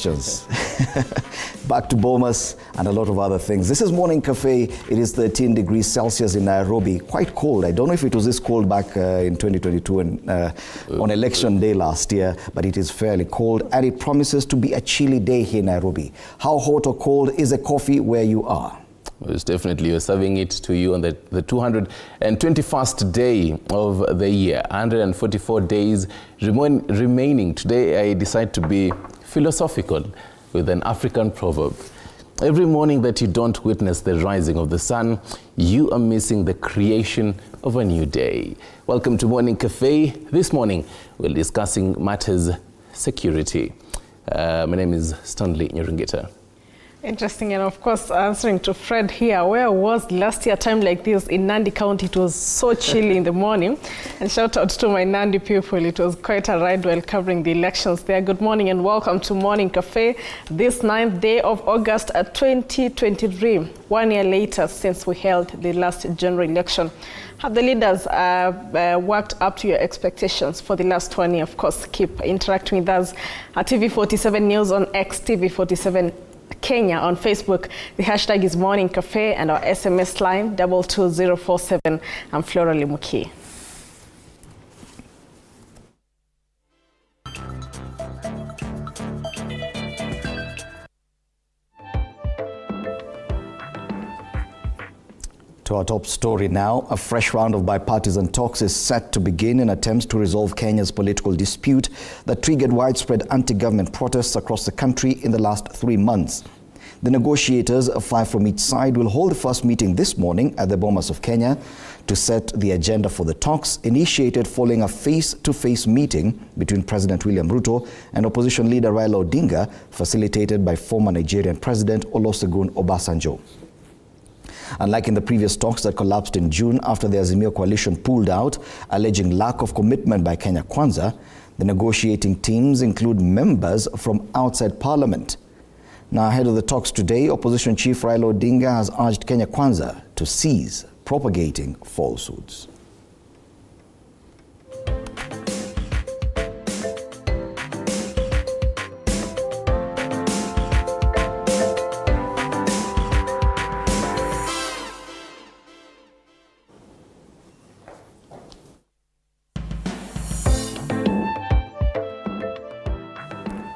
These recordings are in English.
questions. Back to Bomas and a lot of other things. This is Morning Cafe. It is 13 degrees Celsius in Nairobi. Quite cold. I don't know if it was this cold back in 2022 and on election day last year, but it is fairly cold and it promises to be a chilly day here in Nairobi. How hot or cold is a coffee where you are? Well, it's definitely, we're serving it to you on the 221st day of the year. 144 days remaining. Today I decide to be philosophical with an African proverb. Every morning that you don't witness the rising of the sun, you are missing the creation of a new day. Welcome to Morning Cafe. This morning we're discussing matters security. My name is Stanley Nyurungita. Interesting, and of course, answering to Fred here, where I was last year, time like this in Nandi County, it was so chilly in the morning. And shout out to my Nandi people, it was quite a ride while covering the elections there. Good morning and welcome to Morning Cafe, this 9th day of August 2023, 1 year later since we held the last general election. Have the leaders worked up to your expectations for the last 1 year? Of course, keep interacting with us at TV47 News on X, TV47 Kenya on Facebook. The hashtag is Morning Cafe and our SMS line 22047. I'm Flora Limuki. To our top story now, a fresh round of bipartisan talks is set to begin in attempts to resolve Kenya's political dispute that triggered widespread anti-government protests across the country in the last 3 months. The negotiators, 5 from each side, will hold the first meeting this morning at the Bomas of Kenya to set the agenda for the talks, initiated following a face-to-face meeting between President William Ruto and opposition leader Raila Odinga, facilitated by former Nigerian President Olusegun Obasanjo. Unlike in the previous talks that collapsed in June after the Azimio coalition pulled out, alleging lack of commitment by Kenya Kwanza, the negotiating teams include members from outside parliament. Now, ahead of the talks today, opposition chief Raila Odinga has urged Kenya Kwanza to cease propagating falsehoods.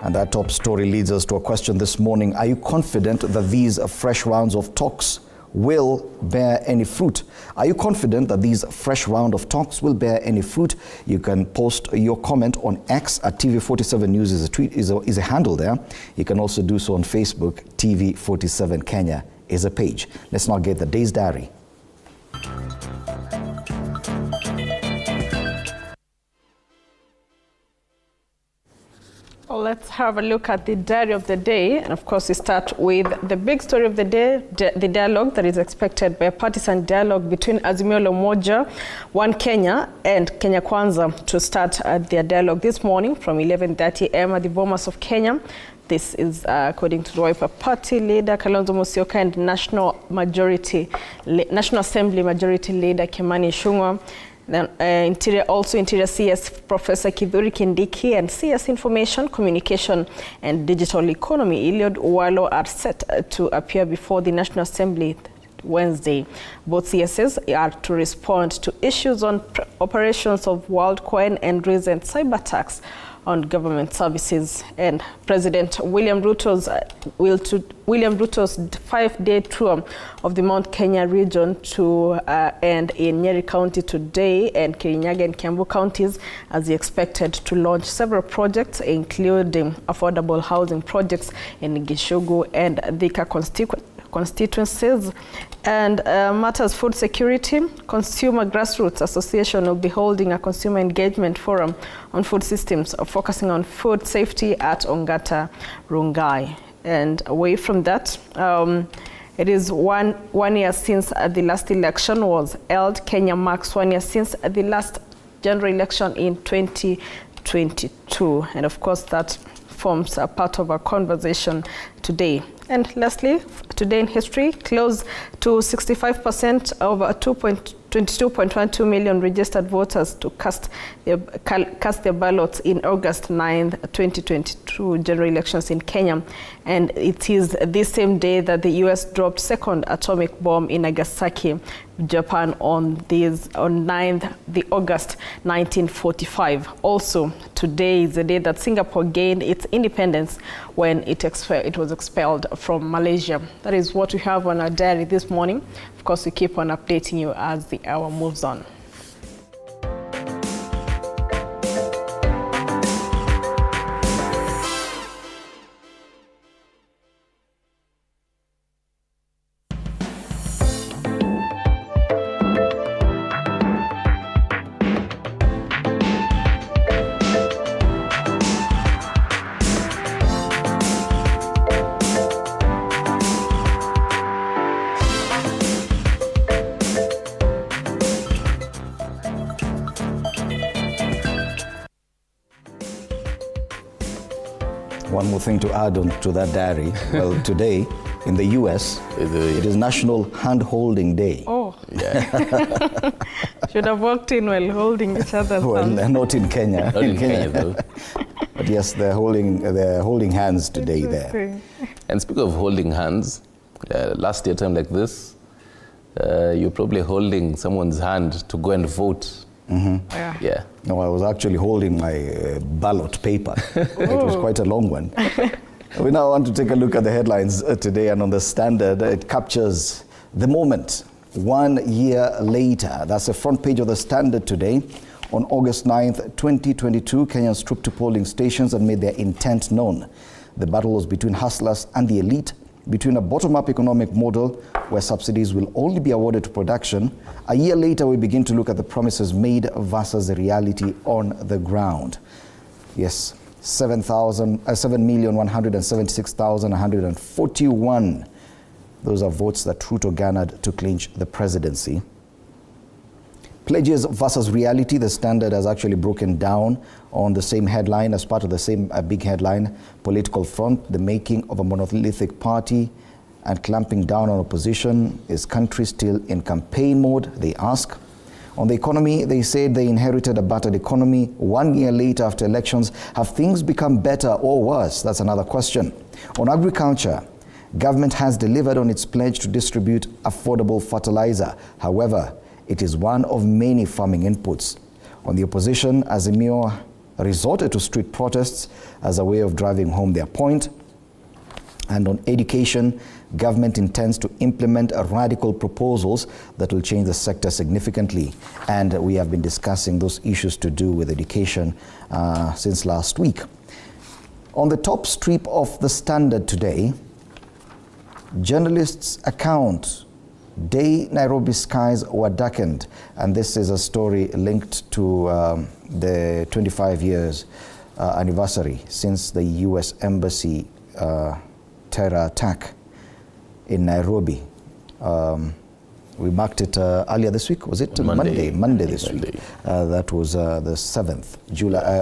And that top story leads us to a question this morning. Are you confident that these fresh rounds of talks will bear any fruit? Are you confident that these fresh round of talks will bear any fruit? You can post your comment on X at TV47 News is a handle there. You can also do so on Facebook. TV47 Kenya is a page. Let's now get the day's diary. Well, let's have a look at the diary of the day. And of course, we start with the big story of the day, the dialogue that is expected by a partisan dialogue between Azimio la Umoja, One Kenya and Kenya Kwanza to start their dialogue this morning from 11:30 a.m. at the Bomas of Kenya. This is according to the Wiper Party leader Kalonzo Musyoka and National Assembly Majority Leader Kimani Ichung'wah. Then Interior CS Professor Kithure Kindiki and CS Information, Communication and Digital Economy Eliud Owalo are set to appear before the National Assembly Wednesday. Both CSs are to respond to issues on operations of WorldCoin and recent cyber attacks on government services. And President William Ruto's 5-day tour of the Mount Kenya region to end in Nyeri County today and Kirinyaga and Kiambu counties, as he expected to launch several projects, including affordable housing projects in Gishugu and Thika constituencies. And matters food security, Consumer Grassroots Association will be holding a consumer engagement forum on food systems, focusing on food safety at Ongata Rongai. And away from that, it is one year since the last election was held. Kenya marks 1 year since the last general election in 2022. And of course, that forms a part of our conversation today. And lastly, today in history, close to 65% of 2.2 22.12 million registered voters to cast their ballots in August 9th, 2022 general elections in Kenya. And it is this same day that the US dropped second atomic bomb in Nagasaki, Japan on 9th August 1945. Also, today is the day that Singapore gained its independence when it was expelled from Malaysia. That is what we have on our diary this morning. Of course, we keep on updating you as the hour moves on. One more thing to add on to that diary. Well, today in the US, it is National Hand-Holding Day. Oh, Yeah. should have walked in while holding each other's Well, hands. not in Kenya. Not in Kenya, though. But yes, they're holding hands today there. Interesting. And speaking of holding hands, last year time like this, you're probably holding someone's hand to go and vote. Yeah. Yeah. No, I was actually holding my ballot paper. It was quite a long one. We now want to take a look at the headlines today, and on the Standard, it captures the moment 1 year later. That's the front page of the Standard today. On August 9th, 2022, Kenyans trooped to polling stations and made their intent known. The battle was between hustlers and the elite, between a bottom-up economic model where subsidies will only be awarded to production. A year later, we begin to look at the promises made versus the reality on the ground. Yes, 7,176,141. Those are votes that Ruto garnered to clinch the presidency. Pledges versus reality, the Standard has actually broken down on the same headline as part of the same big headline. Political front, the making of a monolithic party and clamping down on opposition. Is country still in campaign mode, they ask. On the economy, they said they inherited a battered economy 1 year later after elections. Have things become better or worse? That's another question. On agriculture, government has delivered on its pledge to distribute affordable fertilizer. However, it is one of many farming inputs. On the opposition, Azimio resorted to street protests as a way of driving home their point. And on education, government intends to implement radical proposals that will change the sector significantly. And we have been discussing those issues to do with education since last week. On the top strip of the Standard today, journalists account day Nairobi skies were darkened, and this is a story linked to the 25 years anniversary since the US Embassy terror attack in Nairobi. We marked it earlier this week, was it? Monday this week. That was the 7th,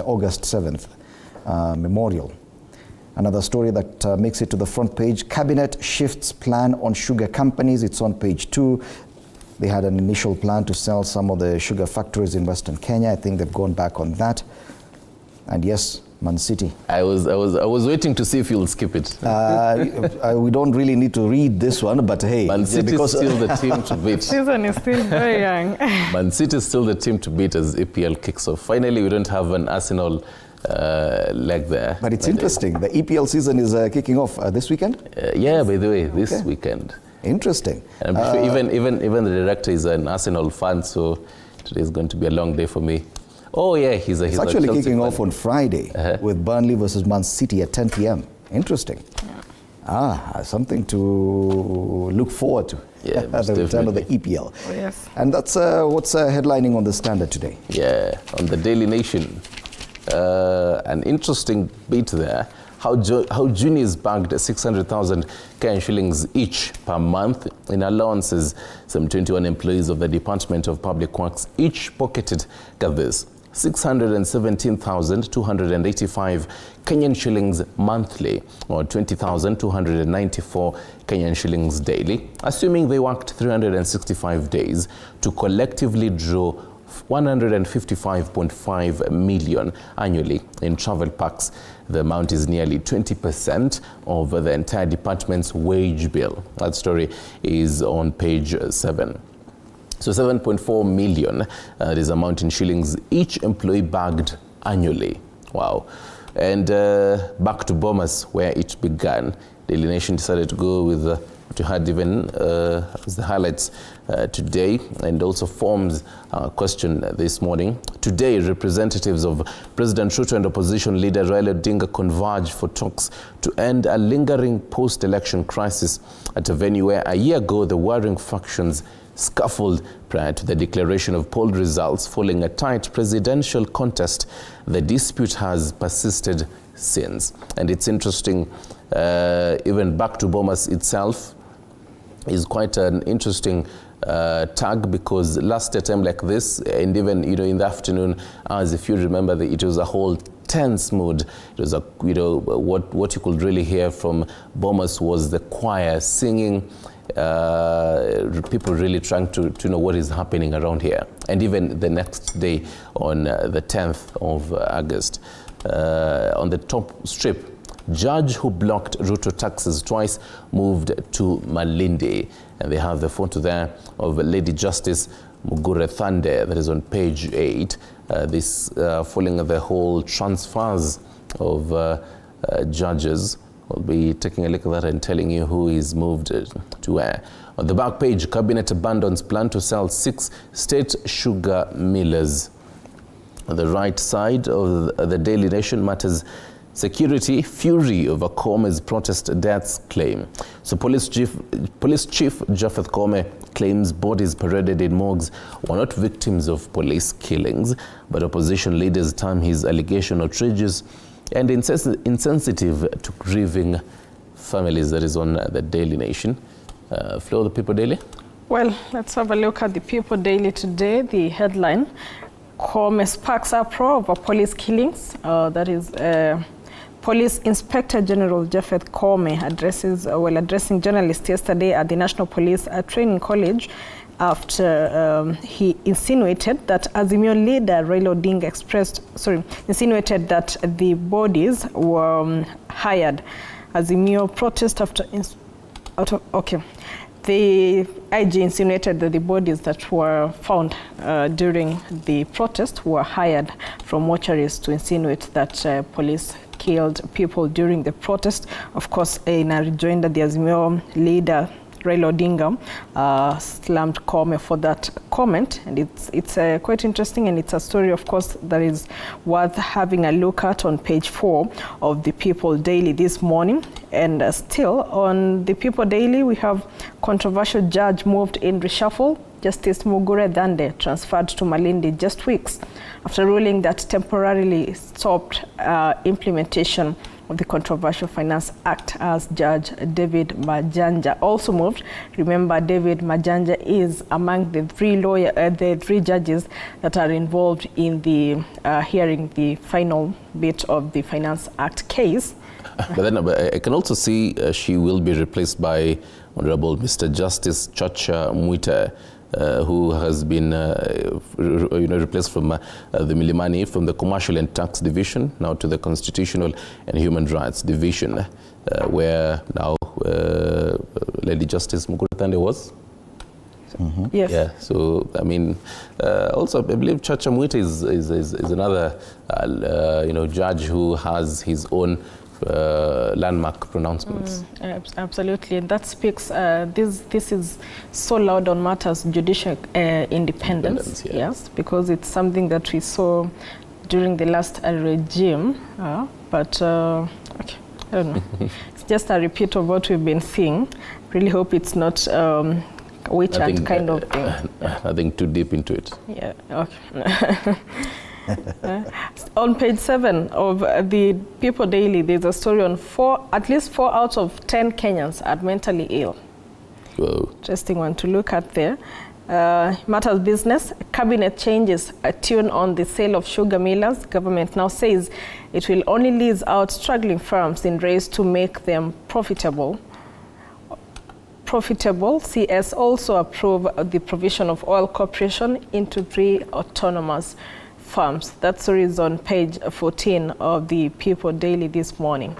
August 7th memorial. Another story that makes it to the front page, Cabinet shifts plan on sugar companies. It's on page 2. They had an initial plan to sell some of the sugar factories in Western Kenya. I think they've gone back on that. And yes, Man City. I was waiting to see if you'll skip it. We don't really need to read this one, but hey. Man City is still the team to beat. Season is still very young. Man City is still the team to beat as EPL kicks off. Finally, we don't have an Arsenal leg there. But it's interesting. The EPL season is kicking off this weekend? Yeah, by the way, this weekend. Interesting. And I'm sure even the director is an Arsenal fan, so today is going to be a long day for me. Oh yeah, he's actually kicking fan. off on Friday with Burnley versus Man City at 10 p.m. Interesting. Yeah. Something to look forward to. Yeah, at the return of the EPL. Oh, yes. And that's what's headlining on the Standard today. Yeah, on the Daily Nation. An interesting bit there. How juniors bagged 600,000 Kenyan shillings each per month in allowances. Some 21 employees of the Department of Public Works each pocketed, get this, 617,285 Kenyan shillings monthly, or 20,294 Kenyan shillings daily, assuming they worked 365 days to collectively draw 155.5 million annually in travel packs. The amount is nearly 20% of the entire department's wage bill. That story is on page 7. So 7.4 million, this amount in shillings, each employee bagged annually. Wow. And back to Bomas, where it began. Daily Nation decided to go with what you had even as the highlights today, and also forms a question this morning. Today, representatives of President Ruto and opposition leader Raila Odinga converge for talks to end a lingering post-election crisis at a venue where a year ago the warring factions scuffled prior to the declaration of poll results following a tight presidential contest. The dispute has persisted since. And it's interesting, even back to Bomas itself is quite an interesting tag, because last time like this, and even in the afternoon, as if you remember, it was a whole tense mood. It was what you could really hear from Bomas was the choir singing, people really trying to know what is happening around here. And even the next day, on the 10th of August, on the top strip, judge who blocked Ruto taxes twice moved to Malindi. And they have the photo there of Lady Justice Mugure Thande, that is on page 8. This following the whole transfers of judges. We'll be taking a look at that and telling you who is moved to where. On the back page, Cabinet abandons plan to sell 6 state sugar millers. On the right side of the Daily Nation, matters security, fury over Kome's protest deaths claim. So Police Chief Japheth Kome claims bodies paraded in morgues were not victims of police killings, but opposition leaders term his allegation outrageous and insensitive to grieving families. That is on the Daily Nation. Flo, the People Daily? Well, let's have a look at the People Daily today. The headline, Kome sparks uproar over police killings. That is Police Inspector General Japheth Kome addressing journalists yesterday at the National Police Training College after he insinuated that Azimio leader Raila Odinga insinuated that the bodies were hired. Azimio protest after the IG insinuated that the bodies that were found during the protest were hired from mortuaries to insinuate that police killed people during the protest. Of course, in a rejoinder, the Azimio leader Raila Odinga slammed Kome for that comment, and it's quite interesting, and it's a story, of course, that is worth having a look at on page 4 of the People Daily this morning. And still on the People Daily, we have controversial judge moved in reshuffle. Justice Mugure Thande transferred to Malindi just weeks after ruling that temporarily stopped implementation of the Controversial Finance Act as Judge David Majanja also moved. Remember, David Majanja is among the three judges that are involved in the hearing the final bit of the Finance Act case. But then I can also see she will be replaced by Honorable Mr. Justice Chacha Mwita, who has been replaced from the Milimani, from the Commercial and Tax Division, now to the Constitutional and Human Rights Division, where now Lady Justice Mugure Thande was. Mm-hmm. Yes. Yeah. So I mean, also I believe Chacha Mwita is another judge who has his own landmark pronouncements. Absolutely, and that speaks. This is so loud on matters judicial independence. Yeah. Yes, because it's something that we saw during the last regime. But okay, I don't know. It's just a repeat of what we've been seeing. Really hope it's not witch hunt kind of thing. Nothing too deep into it. Yeah. Okay. On page 7 of the People Daily, there's a story on at least 4 out of 10 Kenyans are mentally ill. Whoa. Interesting one to look at there. Matters business, cabinet changes a tune on the sale of sugar millers. Government now says it will only lease out struggling firms in race to make them profitable. CS also approved the provision of oil corporation into 3 autonomous farms. That story is on page 14 of the People Daily this morning.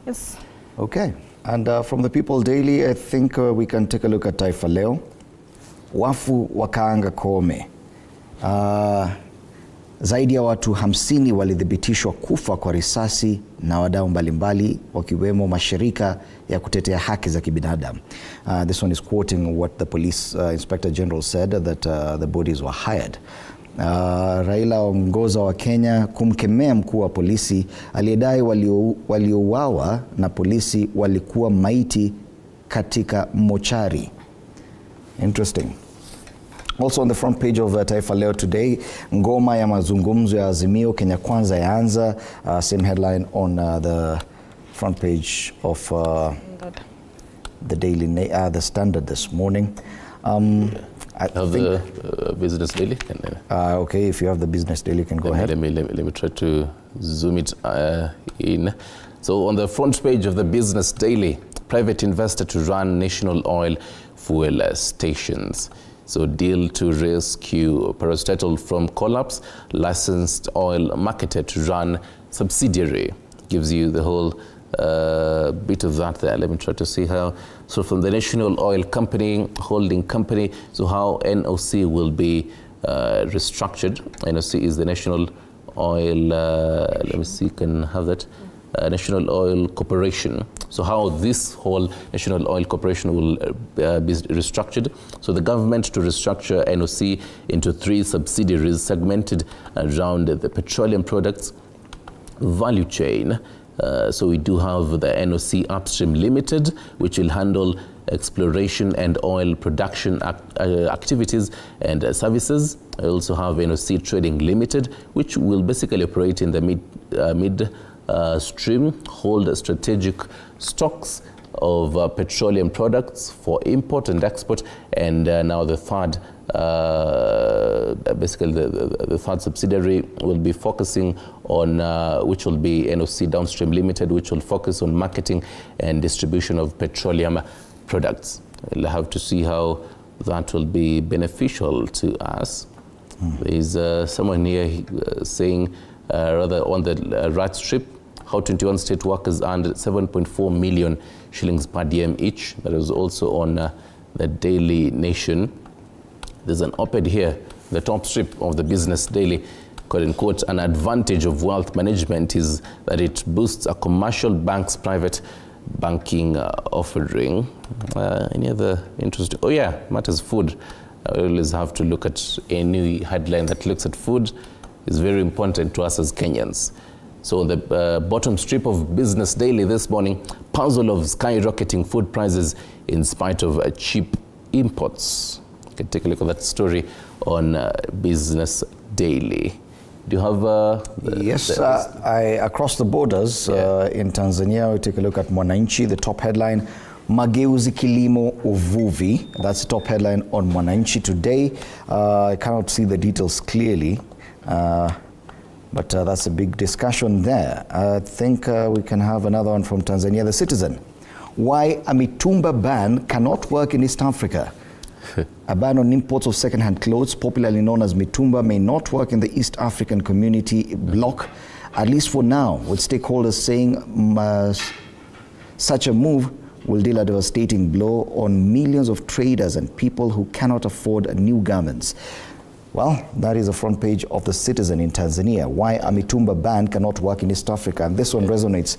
Yes. Okay. And from the People Daily, I think we can take a look at Taifa Leo. Wafu wakaanga Kome. Zaidi ya watu 50 walithibitishwa kufa kwa risasi na wadau mbalimbali wakiwemo mashirika ya kutetea haki za kibinadamu. This one is quoting what the police inspector general said, that the bodies were hired. Raila ongoza wa Kenya kumkemea mkuu wa polisi aliyedai waliouawa na polisi walikuwa maiti katika mochari. Interesting. Also on the front page of Taifa Leo today, ngoma ya mazungumzo ya Azimio Kenya Kwanza yaanza. Same headline on the front page of the Daily, the Standard this morning. I have the Business Daily. Okay, if you have the Business Daily, you can go ahead. Let me try to zoom it in. So on the front page of the Business Daily, private investor to run national oil fuel stations. So deal to rescue parastatal from collapse, licensed oil marketer to run subsidiary. Gives you the whole bit of that there. Let me try to see how. So from the National Oil Company, holding company, so how NOC will be restructured. NOC is the National Oil, let me see, can have that. National Oil Corporation. So how this whole National Oil Corporation will be restructured. So the government to restructure NOC into 3 subsidiaries segmented around the petroleum products value chain. So we do have the NOC Upstream Limited, which will handle exploration and oil production activities and services. I also have NOC Trading Limited, which will basically operate in the midstream, hold strategic stocks of petroleum products for import and export. And now the third, basically the third subsidiary will be focusing on, which will be NOC Downstream Limited, which will focus on marketing and distribution of petroleum products. We'll have to see how that will be beneficial to us. There's someone here saying, rather on the right strip, how 21 state workers earned 7.4 million shillings per diem each. That is also on the Daily Nation. There's an op-ed here, the top strip of the Business Daily, quote unquote, an advantage of wealth management is that it boosts a commercial bank's private banking offering. Any other interesting? Oh yeah, matters food. I always have to look at any headline that looks at food. Is very important to us as Kenyans. So the bottom strip of Business Daily this morning, puzzle of skyrocketing food prices in spite of cheap imports. You can take a look at that story on Business Daily. Do you have yes, across the borders in Tanzania, we take a look at Mwananchi, the top headline, Mageuzi Kilimo Uvuvi. That's the top headline on Mwananchi today. I cannot see the details clearly. But that's a big discussion there. I think we can have another one from Tanzania. The Citizen. Why a mitumba ban cannot work in East Africa. A ban on imports of second-hand clothes, popularly known as mitumba, may not work in the East African community bloc, at least for now, with stakeholders saying such a move will deal a devastating blow on millions of traders and people who cannot afford new garments. Well, that is the front page of the Citizen in Tanzania. Why a mitumba ban cannot work in East Africa. And this one resonates.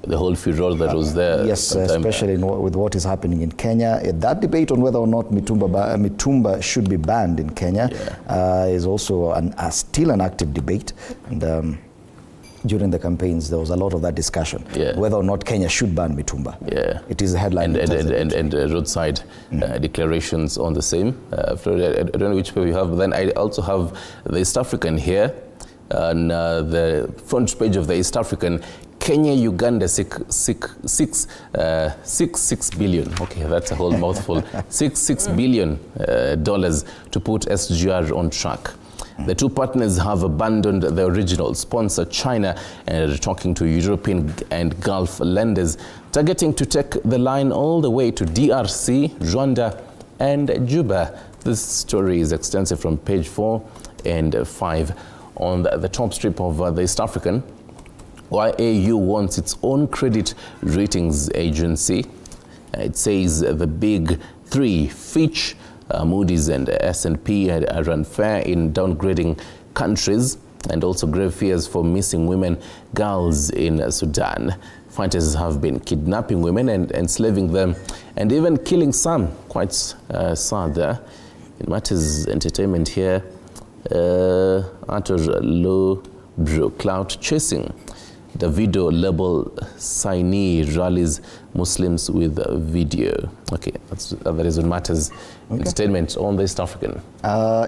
The whole furor that was there. Yes, especially with what is happening in Kenya. That debate on whether or not mitumba should be banned in Kenya is also still an active debate. And during the campaigns, there was a lot of that discussion, whether or not Kenya should ban mitumba. It is a headline. And roadside declarations on the same. I don't know which paper you have, but then I also have the East African here. On the front page of the East African, Kenya, Uganda, 6 billion. Okay, that's a whole mouthful. $6 billion to put SGR on track. The two partners have abandoned the original sponsor, China, and are talking to European and Gulf lenders, targeting to take the line all the way to DRC, Rwanda, and Juba. This story is extensive from page 4 and 5. On the top strip of the East African, YAU wants its own credit ratings agency. It says the big three, Fitch, Moody's and S&P are unfair in downgrading countries, and also grave fears for missing women, girls in Sudan. Fighters have been kidnapping women and enslaving them, and even killing some. Quite sad there. In matters entertainment here, after low bro clout chasing, the video label signee rallies Muslims with video. Okay, that is on matters entertainment on the East African.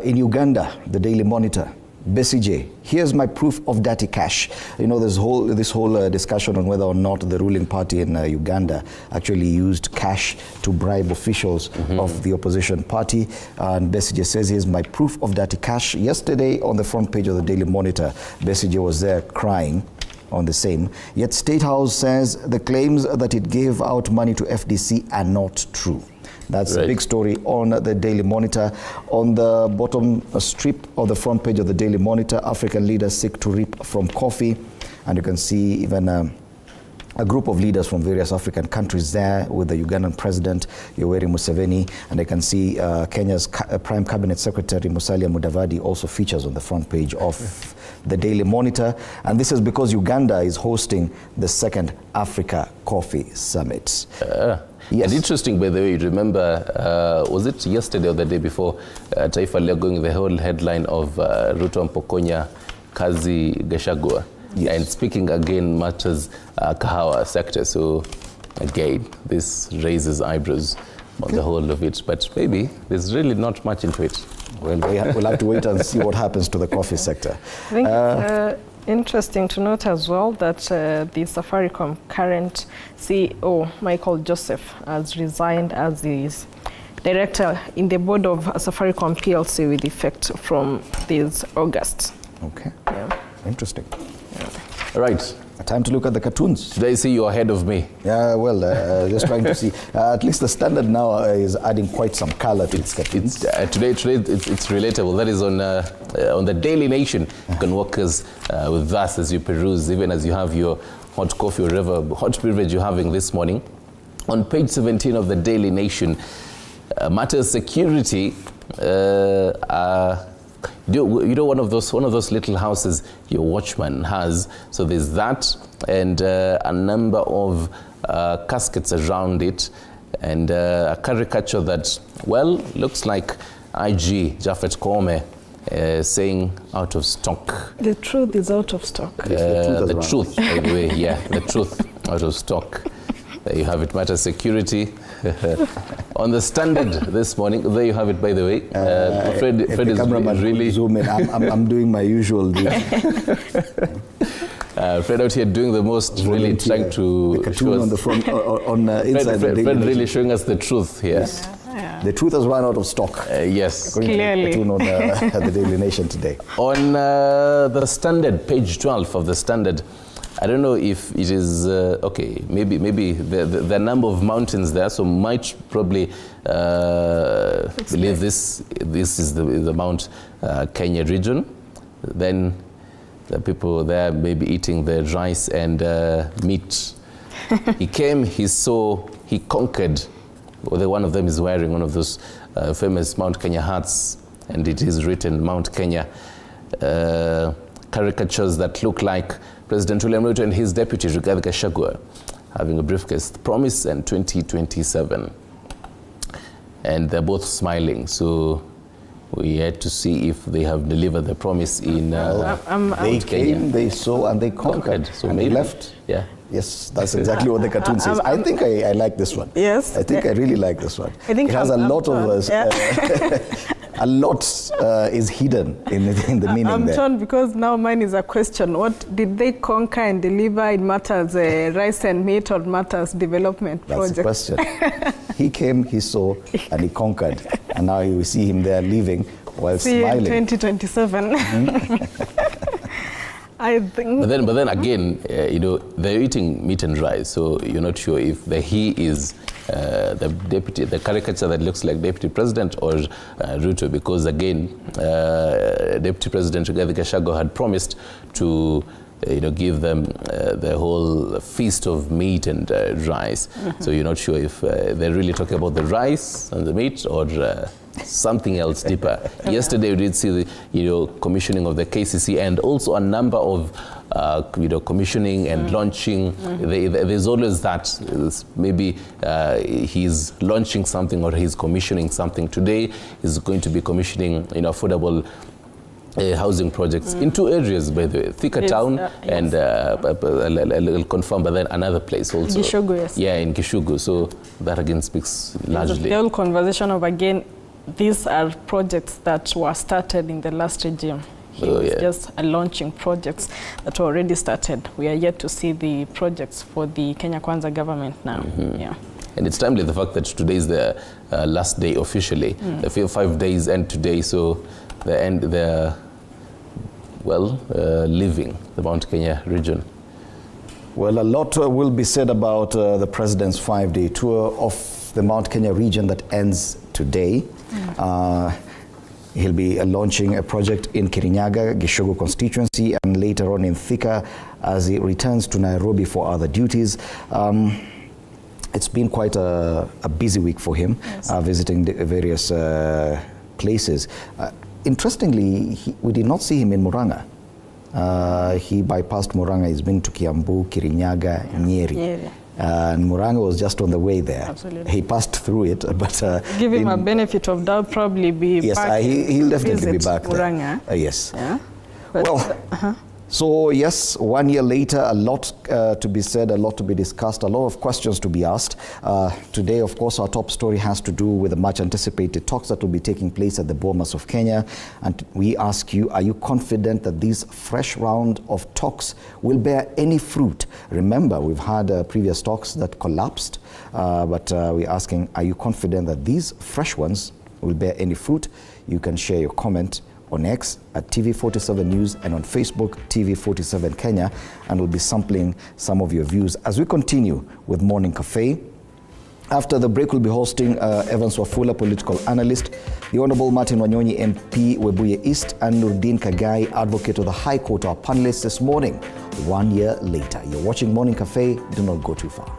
In Uganda, the Daily Monitor, Besigye, here's my proof of dirty cash. You know, this whole discussion on whether or not the ruling party in Uganda actually used cash to bribe officials of the opposition party. And Besigye says, here's my proof of dirty cash. Yesterday, on the front page of the Daily Monitor, Besigye was there crying on the same. Yet State House says the claims that it gave out money to FDC are not true. That's a big story on the Daily Monitor. On the bottom strip of the front page of the Daily Monitor, African leaders seek to reap from coffee. And you can see even a group of leaders from various African countries there with the Ugandan president, Yoweri Museveni. And you can see Kenya's Prime Cabinet Secretary, Musalia Mudavadi, also features on the front page of the Daily Monitor. And this is because Uganda is hosting the second Africa Coffee Summit. Yes. And interesting, by the way, remember, was it yesterday or the day before, Taifa Leo going the whole headline of Ruto Mpokonya, Kazi Gachagua. Yes. And speaking again matters Kahawa sector. So again, this raises eyebrows on the whole of it. But maybe there's really not much into it. Well, we'll have to wait and see what happens to the coffee sector. I think interesting to note as well that the Safaricom current CEO, Michael Joseph, has resigned as his director in the board of Safaricom PLC with effect from this August. Okay. Yeah. Interesting. All right. Time to look at the cartoons. Today I see you're ahead of me. Yeah, well, just trying to see. At least the Standard now is adding quite some color to its cartoons. Today it's relatable. That is on the Daily Nation. You can walk us with us as you peruse, even as you have your hot coffee or whatever hot beverage you're having this morning. On page 17 of the Daily Nation, matters security. You know, one of those little houses your watchman has. So there's that, and a number of caskets around it, and a caricature that, well, looks like IG Japhet Koome saying out of stock. The truth is out of stock. The truth, by the way, yeah, the truth out of stock. There you have it, matter security. On the Standard this morning, there you have it, by the way. Fred is really zoom in. I'm doing my usual duty. Fred out here doing the most, really trying to show us on the front, inside Fred the Daily really showing us the truth here. Yes. Yeah. The truth has run out of stock. Yes. Clearly. On the Daily Nation today. On the Standard, page 12 of the Standard, I don't know if it is, okay, maybe the number of mountains there, so might probably believe this is the Mount Kenya region. Then the people there may be eating the rice and meat. He came, he saw, he conquered. Whether one of them is wearing one of those famous Mount Kenya hats, and it is written Mount Kenya. Caricatures that look like President William Ruto and his deputy Rigathi Gachagua having a briefcase, promise and 2027, and they're both smiling. So we had to see if they have delivered the promise in they came, they saw, and they conquered. So and they left. Yeah. Yes, that's exactly what the cartoon says. I think I like this one. Yes. I think I really like this one. I think it has a lot of a lot is hidden in the meaning I'm there. torn because now mine is a question. What did they conquer and deliver in matters rice and meat or matters development project? That's the question. He came, he saw, and he conquered. And now you see him there leaving while smiling. 2027. I think. But then again, they're eating meat and rice, so you're not sure if the he is the caricature that looks like deputy president or Ruto, because again, Deputy President Rigathi Gachagua had promised to give them the whole feast of meat and rice. So you're not sure if they're really talking about the rice and the meat or something else deeper. Yesterday we did see the commissioning of the KCC and also a number of commissioning and launching. There's always that. Maybe he's launching something or he's commissioning something. Today he's going to be commissioning affordable housing projects in two areas, by the way, Thika Town and I'll confirm, but then another place also. Gishugu, yes. Yeah, in Gishugu. So that again speaks largely. The whole conversation of, again, these are projects that were started in the last regime. He was just launching projects that were already started. We are yet to see the projects for the Kenya Kwanza government now. Yeah. And it's timely, the fact that today is the last day officially. The 5 days end today, so they're leaving the Mount Kenya region. Well, a lot will be said about the president's 5-day tour of the Mount Kenya region that ends today. He'll be launching a project in Kirinyaga, Gishugu constituency, and later on in Thika as he returns to Nairobi for other duties. It's been quite a busy week for him, visiting the various places. Interestingly, we did not see him in Murang'a. He bypassed Murang'a. He's been to Kiambu, Kirinyaga, Nyeri. And Murang'a was just on the way there. Absolutely. He passed through it, but give him a benefit of doubt, probably be back. He'll definitely be back Murang'a. there. Yes. Yeah. Well, so yes, 1 year later, a lot to be said, a lot to be discussed, a lot of questions to be asked. Today, of course, our top story has to do with the much anticipated talks that will be taking place at the Bomas of Kenya. And we ask you, are you confident that this fresh round of talks will bear any fruit? Remember, we've had previous talks that collapsed, but we're asking, are you confident that these fresh ones will bear any fruit? You can share your comment on X at TV47 News and on Facebook, TV47 Kenya, and we'll be sampling some of your views as we continue with Morning Cafe. After the break, we'll be hosting Evans Wafula, political analyst, the Honorable Martin Wanyonyi, MP, Webuye East, and Nurdin Kagai, advocate of the High Court, our panelists this morning, 1 year later. You're watching Morning Cafe. Do not go too far.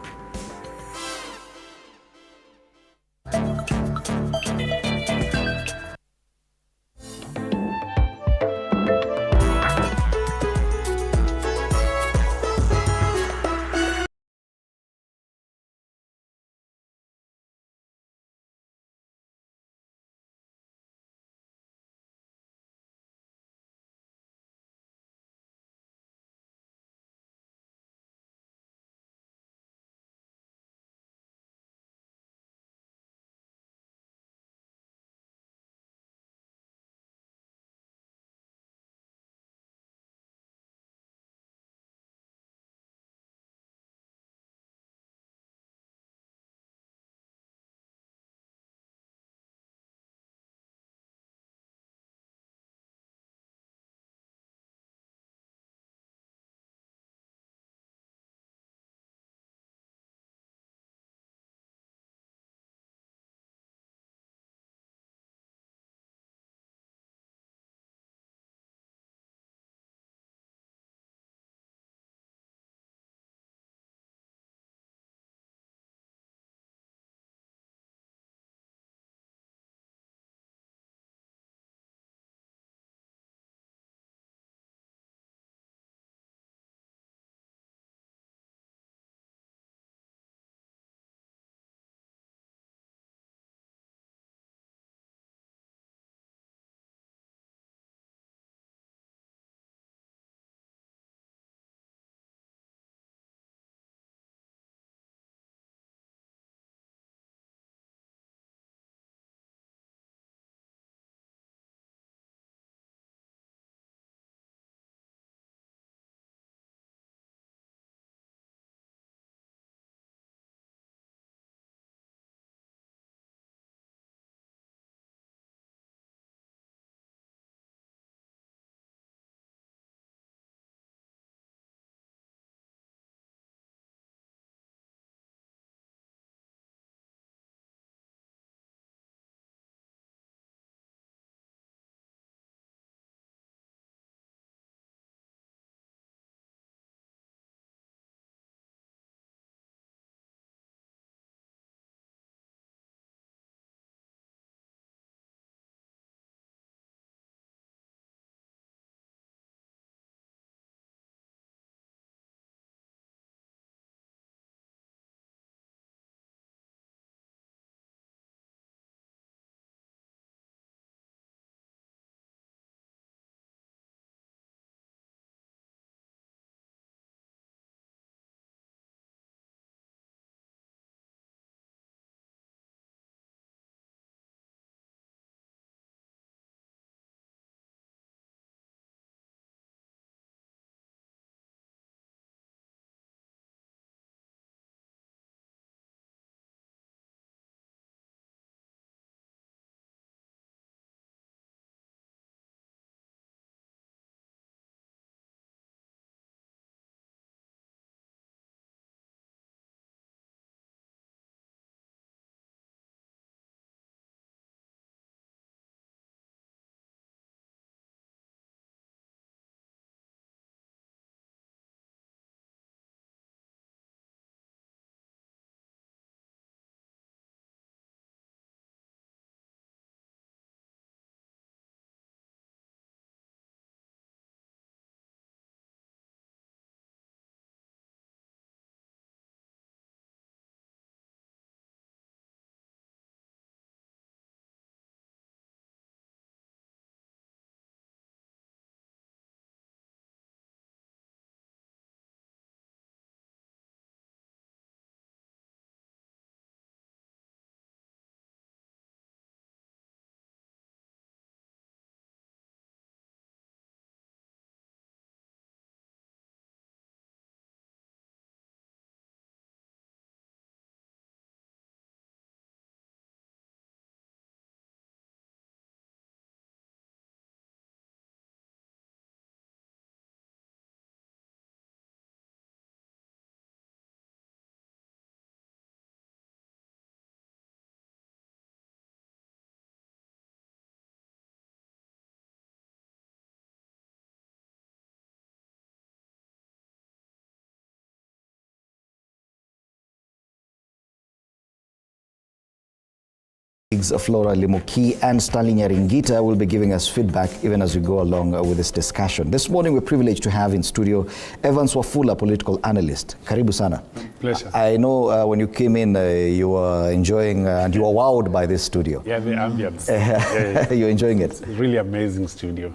Flora Limoki and Stanley Nyaringita will be giving us feedback even as we go along with this discussion. This morning we're privileged to have in studio Evans Wafula, political analyst. Karibu sana. Pleasure. I know when you came in you were enjoying and you were wowed by this studio. Yeah, the ambience. You're enjoying it? It's a really amazing studio.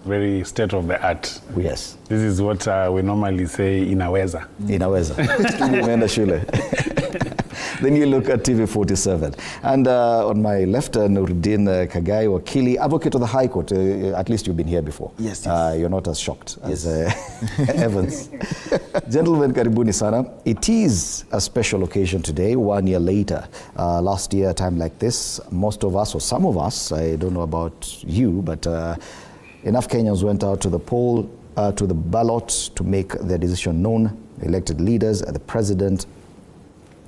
Very state of the art. Yes. This is what we normally say inaweza. Inaweza. Umeenda shule. Then you look at TV47. And on my left, Nuruddin Kagai, Wakili, advocate of the High Court. At least you've been here before. Yes. You're not as shocked as Evans. Gentlemen, karibuni sana. It is a special occasion today, 1 year later. Last year, a time like this, most of us, or some of us, I don't know about you, but enough Kenyans went out to the poll, to the ballot to make their decision known. Elected leaders, the president,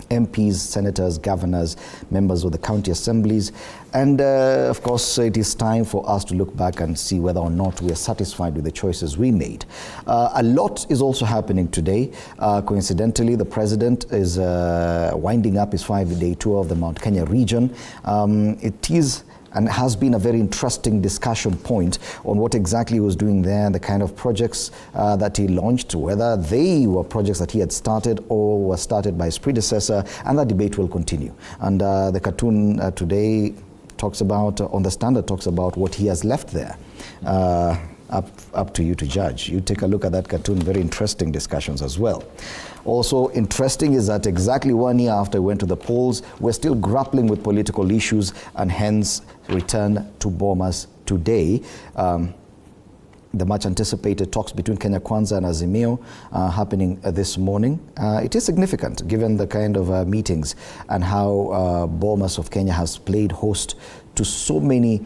MPs, senators, governors, members of the county assemblies. And of course, it is time for us to look back and see whether or not we are satisfied with the choices we made. A lot is also happening today. Coincidentally, the president is winding up his 5-day tour of the Mount Kenya region. It is and has been a very interesting discussion point on what exactly he was doing there, the kind of projects that he launched, whether they were projects that he had started or were started by his predecessor, and that debate will continue. And the cartoon today talks about, on the Standard, talks about what he has left there. Up to you to judge. You take a look at that cartoon, very interesting discussions as well. Also interesting is that exactly 1 year after we went to the polls, we're still grappling with political issues and hence return to Bomas today. The much anticipated talks between Kenya Kwanza and Azimio happening this morning. It is significant given the kind of meetings and how Bomas of Kenya has played host to so many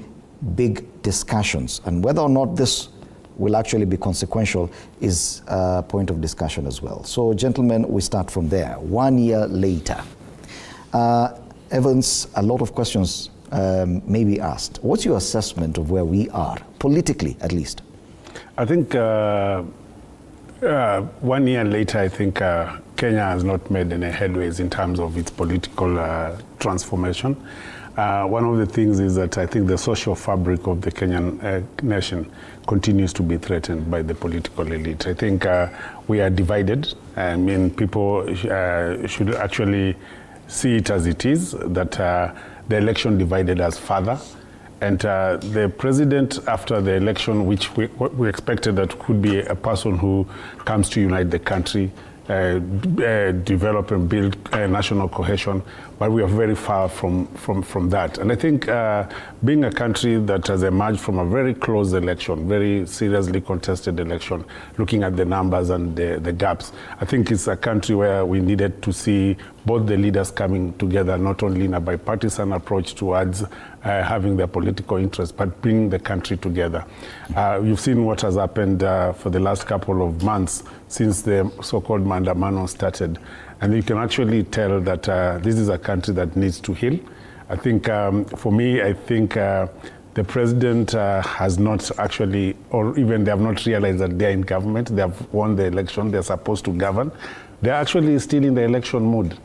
big discussions, and whether or not this will actually be consequential is a point of discussion as well. So gentlemen, we start from there. 1 year later. Evans, a lot of questions may be asked. What's your assessment of where we are, politically at least? I think 1 year later, I think Kenya has not made any headways in terms of its political transformation. One of the things is that I think the social fabric of the Kenyan nation continues to be threatened by the political elite. I think we are divided. I mean, people should actually see it as it is, that the election divided us further. And the president, after the election, which we expected that could be a person who comes to unite the country, develop and build national cohesion, but we are very far from that. And I think being a country that has emerged from a very close election, very seriously contested election, looking at the numbers and the gaps, I think it's a country where we needed to see both the leaders coming together, not only in a bipartisan approach towards having their political interests, but bringing the country together. You've seen what has happened for the last couple of months since the so-called Maandamano started. And you can actually tell that this is a country that needs to heal. I think, for me, I think the president has not actually, or even they have not realized that they're in government. They have won the election. They're supposed to govern. They're actually still in the election mood.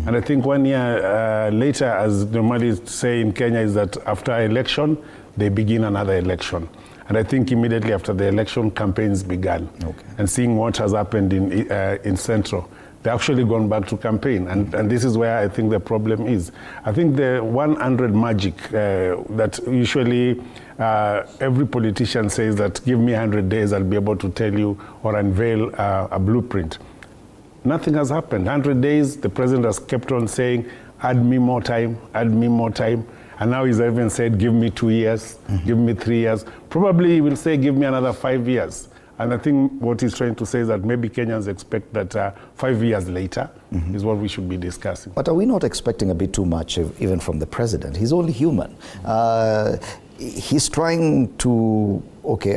And I think 1 year later, as normally say in Kenya, is that after election, they begin another election. And I think immediately after the election, campaigns began. Okay. And seeing what has happened in Central, they've actually gone back to campaign. And this is where I think the problem is. I think the 100 magic that usually every politician says that give me 100 days, I'll be able to tell you or unveil a blueprint. Nothing has happened. 100 days, the president has kept on saying, add me more time, add me more time. And now he's even said, give me 2 years, give me 3 years. Probably he will say, give me another 5 years. And I think what he's trying to say is that maybe Kenyans expect that 5 years later is what we should be discussing. But are we not expecting a bit too much even from the president? He's only human. He's trying to,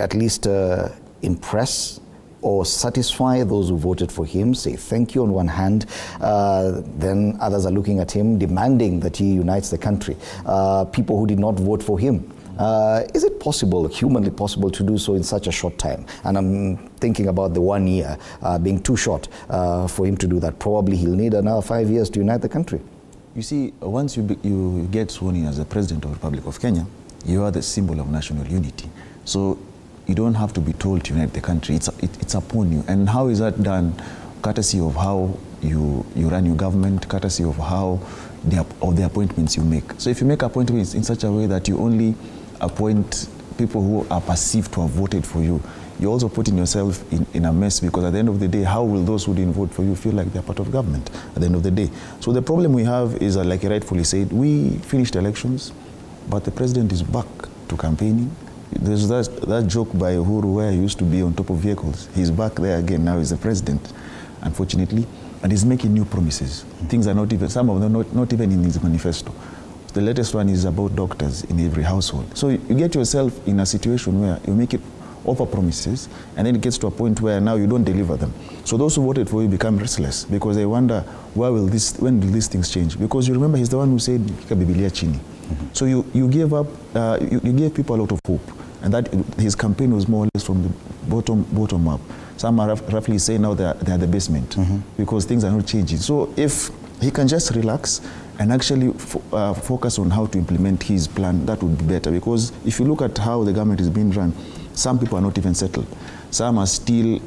at least impress or satisfy those who voted for him, say thank you on one hand, then others are looking at him demanding that he unites the country. People who did not vote for him. Is it possible, humanly possible, to do so in such a short time? And I'm thinking about the 1 year being too short for him to do that. Probably he'll need another 5 years to unite the country. You see, once you get sworn in as the President of the Republic of Kenya, you are the symbol of national unity. So you don't have to be told to unite the country. It's upon you. And how is that done? Courtesy of how you run your government, courtesy of how the appointments you make. So if you make appointments in such a way that you only appoint people who are perceived to have voted for you, you're also putting yourself in a mess, because at the end of the day, how will those who didn't vote for you feel like they're part of government at the end of the day? So the problem we have is, like you rightfully said, we finished elections, but the president is back to campaigning. There's that joke by Uhuru where he used to be on top of vehicles. He's back there again. Now he's the president, unfortunately, and he's making new promises. Things are not even, some of them not even in his manifesto. The latest one is about doctors in every household. So you get yourself in a situation where you make it offer promises, and then it gets to a point where now you don't deliver them. So those who voted for you become restless, because they wonder, when will these things change? Because you remember, he's the one who said, Bibilia chini. So you gave up, you gave people a lot of hope, and that his campaign was more or less from the bottom up. Some are roughly saying now they're the basement, because things are not changing. So if he can just relax and actually focus on how to implement his plan, that would be better. Because if you look at how the government is being run, some people are not even settled. Some are still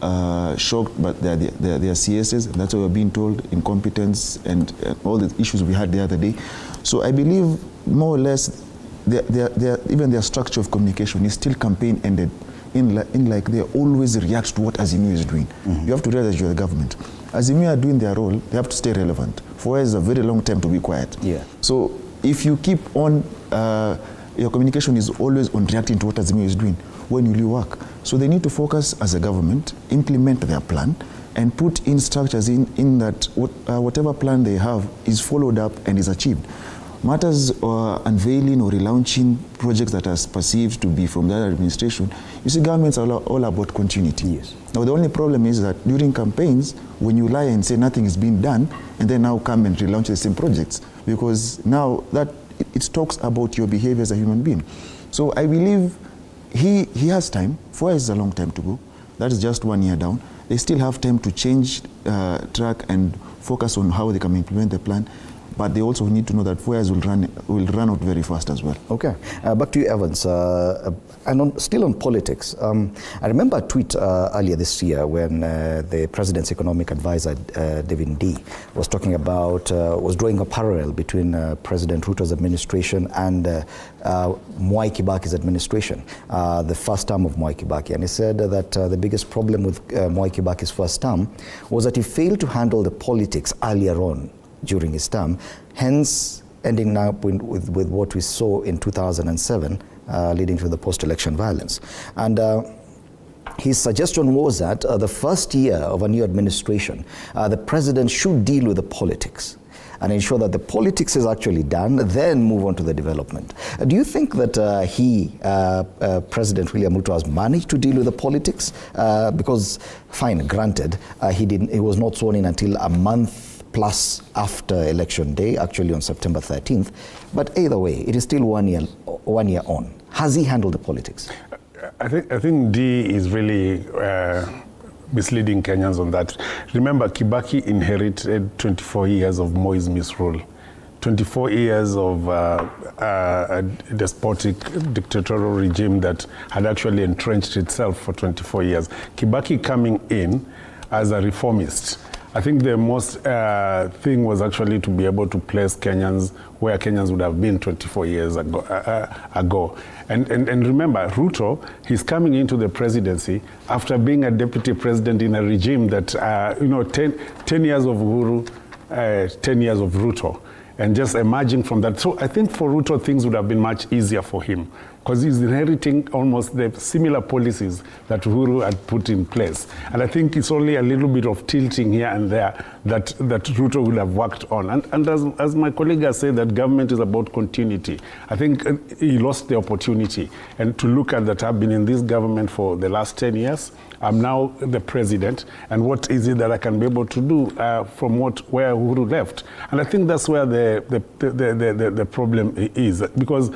shocked, but they're CSs, and that's what we're being told, incompetence and all the issues we had the other day. So I believe more or less even their structure of communication is still campaign-ended, in like they always react to what Azimio is doing. You have to realize you're the government. Azimio are doing their role, they have to stay relevant. For us, a very long time to be quiet. Yeah. So if you keep on, your communication is always on reacting to what Azimio is doing, when will you work? So they need to focus as a government, implement their plan, and put in structures in that whatever plan they have is followed up and is achieved. Matters unveiling or relaunching projects that are perceived to be from the other administration, you see, governments are all about continuity. Yes. Now the only problem is that during campaigns, when you lie and say nothing is being done, and then now come and relaunch the same projects, because now that it talks about your behavior as a human being. So I believe he has time. 4 years is a long time to go. That is just 1 year down. They still have time to change track and focus on how they can implement the plan. But they also need to know that 4 years will run out very fast as well. Okay, back to you, Evans. And still on politics, I remember a tweet earlier this year when the president's economic advisor, David D, was talking about, was drawing a parallel between President Ruto's administration and Mwai Kibaki's administration, the first term of Mwai Kibaki. And he said that the biggest problem with Mwai Kibaki's first term was that he failed to handle the politics earlier on during his term, hence ending up with what we saw in 2007, leading to the post-election violence. And his suggestion was that the first year of a new administration, the president should deal with the politics and ensure that the politics is actually done, then move on to the development. Do you think that President William Ruto has managed to deal with the politics? Because, fine, granted, he was not sworn in until a month plus after election day, actually on September 13th. But either way, it is still 1 year on. Has he handled the politics? I think D is really misleading Kenyans on that. Remember, Kibaki inherited 24 years of Moi's misrule. 24 years of a despotic dictatorial regime that had actually entrenched itself for 24 years. Kibaki coming in as a reformist, I think the most thing was actually to be able to place Kenyans where Kenyans would have been 24 years ago. And remember, Ruto, he's coming into the presidency after being a deputy president in a regime that, 10 years of Uhuru, 10 years of Ruto, and just emerging from that. So I think for Ruto, things would have been much easier for him, because he's inheriting almost the similar policies that Uhuru had put in place. And I think it's only a little bit of tilting here and there that Ruto would have worked on. And as my colleague has said, that government is about continuity. I think he lost the opportunity. And to look at that, I've been in this government for the last 10 years. I'm now the president, and what is it that I can be able to do from where Uhuru left? And I think that's where the problem is, because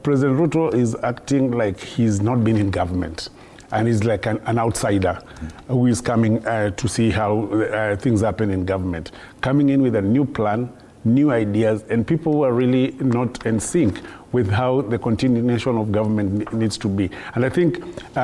President Ruto is acting like he's not been in government, and he's like an outsider who is coming to see how things happen in government, coming in with a new plan, new ideas, and people were really not in sync with how the continuation of government needs to be. And I think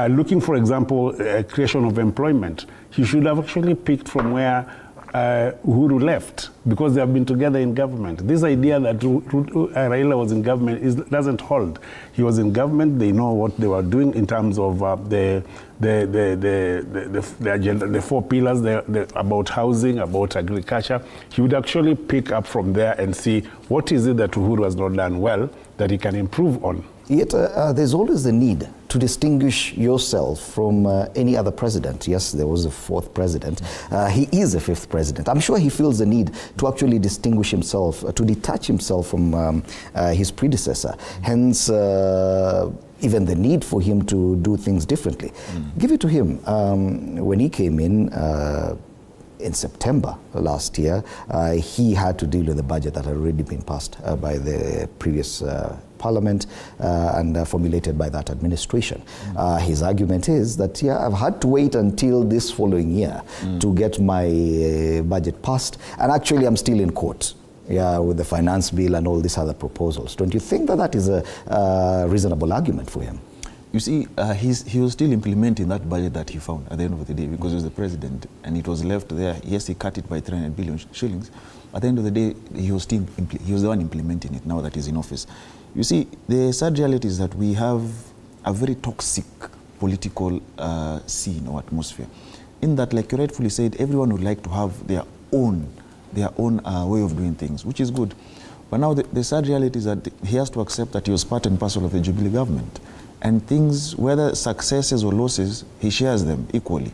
looking, for example, creation of employment, he should have actually picked from where Uhuru left, because they have been together in government. This idea that Raila was in government doesn't hold. He was in government. They know what they were doing in terms of the agenda, the 4 pillars about housing, about agriculture. He would actually pick up from there and see what is it that Uhuru has not done well that he can improve on. Yet there's always the need to distinguish yourself from any other president. Yes, there was a 4th president. He is a 5th president. I'm sure he feels the need to actually distinguish himself, to detach himself from his predecessor. Hence, even the need for him to do things differently. Give it to him. When he came in September last year, he had to deal with the budget that had already been passed by the previous Parliament and formulated by that administration. His argument is that, yeah, I've had to wait until this following year to get my budget passed, and actually I'm still in court. Yeah, with the finance bill and all these other proposals. Don't you think that that is a reasonable argument for him? You see, he was still implementing that budget that he found at the end of the day, because he was the president and it was left there. Yes, he cut it by 300 billion shillings. At the end of the day, he was the one implementing it now that he's in office. You see, the sad reality is that we have a very toxic political scene or atmosphere. In that, like you rightfully said, everyone would like to have their own way of doing things, which is good. But now the sad reality is that he has to accept that he was part and parcel of the Jubilee government. And things, whether successes or losses, he shares them equally.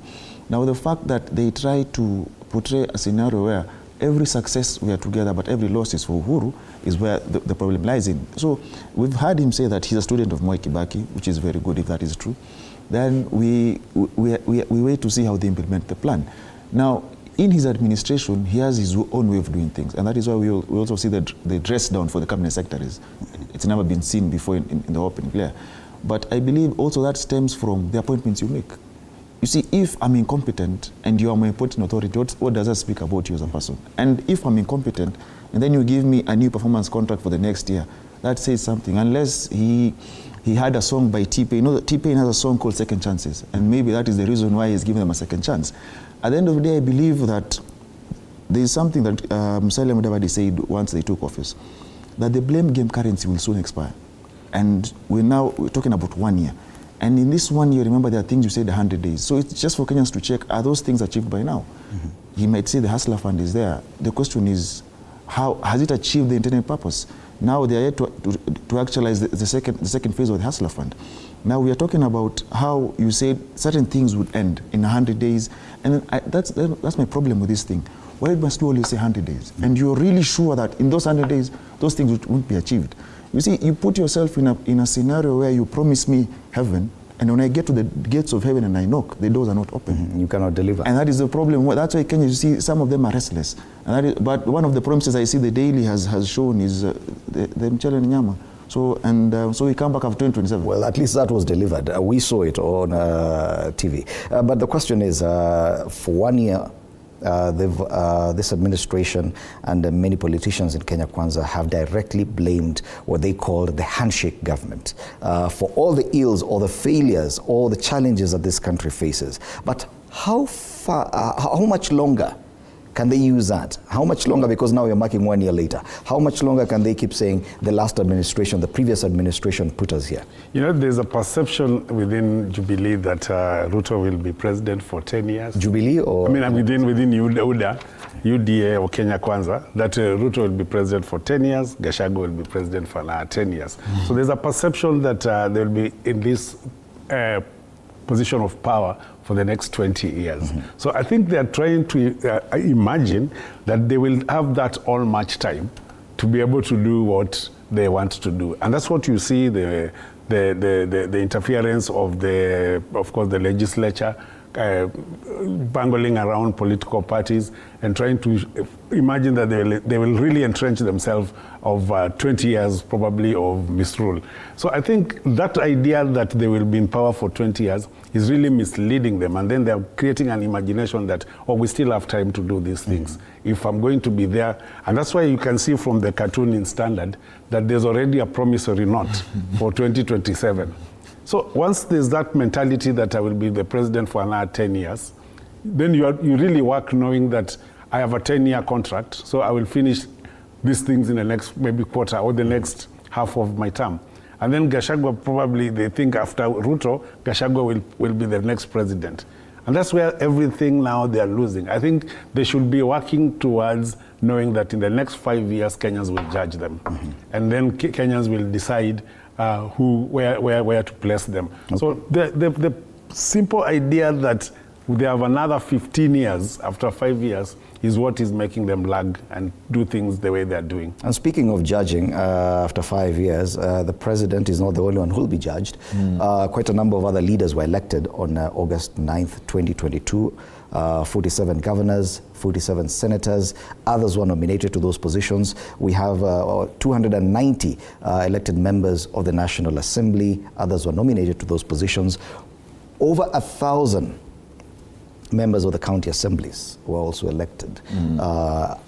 Now, the fact that they try to portray a scenario where every success we are together, but every loss is for Uhuru, is where the problem lies in. So we've heard him say that he's a student of Moi Kibaki, which is very good if that is true. Then we wait to see how they implement the plan. Now, in his administration, he has his own way of doing things. And that is why we also see that the dress down for the cabinet secretaries. It's never been seen before in the open glare. But I believe also that stems from the appointments you make. You see, if I'm incompetent and you are my appointing authority, what does that speak about you as a person? And if I'm incompetent and then you give me a new performance contract for the next year, that says something. Unless he had a song by T-Pain. You know, T-Pain has a song called Second Chances, and maybe that is the reason why he's giving them a second chance. At the end of the day, I believe that there is something that Musalia Mudavadi said once they took office, that the blame game currency will soon expire. And we're talking about 1 year. And in this 1 year, remember, there are things you said 100 days. So it's just for Kenyans to check, are those things achieved by now? He might say the Hustler Fund is there. The question is, how has it achieved the intended purpose? Now they are yet to actualize the second phase of the Hustler Fund. Now we are talking about how you said certain things would end in 100 days. And that's my problem with this thing. Why must you always say 100 days? And you're really sure that in those 100 days, those things won't be achieved. You see, you put yourself in a scenario where you promise me heaven, and when I get to the gates of heaven and I knock, the doors are not open. You cannot deliver. And that is the problem. That's why Kenya, you see, some of them are restless. But one of the promises I see the Daily has shown is the Mchele Nyama. So we come back after 2027. Well, at least that was delivered. We saw it on TV. But the question is, for 1 year, this administration and many politicians in Kenya Kwanza have directly blamed what they called the handshake government for all the ills or the failures or the challenges that this country faces. But how much longer can they use that? How much longer, because now we're marking 1 year later, how much longer can they keep saying the last administration, the previous administration put us here? You know, there's a perception within Jubilee that Ruto will be president for 10 years. Jubilee or? I mean, within UDA or Kenya Kwanza, that Ruto will be president for 10 years, Gachagua will be president for 10 years. So there's a perception that they'll be in this position of power for the next 20 years. So I think they are trying to imagine that they will have that all much time to be able to do what they want to do. And that's what you see, the interference of course, the legislature bangling around political parties and trying to imagine that they will really entrench themselves of 20 years probably of misrule. So I think that idea that they will be in power for 20 years is really misleading them, and then they're creating an imagination that, oh, we still have time to do these things. If I'm going to be there, and that's why you can see from the cartoon in Standard that there's already a promissory note for 2027. So once there's that mentality that I will be the president for another 10 years, then you really work knowing that I have a 10-year contract, so I will finish these things in the next maybe quarter or the next half of my term. And then Gachagua, probably they think after Ruto, Gachagua will be the next president. And that's where everything now they are losing. I think they should be working towards knowing that in the next 5 years, Kenyans will judge them. And then Kenyans will decide where to place them. Okay. So the simple idea that they have another 15 years after 5 years is what is making them lag and do things the way they're doing. And speaking of judging, after 5 years, the president is not the only one who will be judged. Quite a number of other leaders were elected on August 9th, 2022. 47 governors, 47 senators, others were nominated to those positions. We have 290 elected members of the National Assembly, others were nominated to those positions. Over 1,000 members of the county assemblies were also elected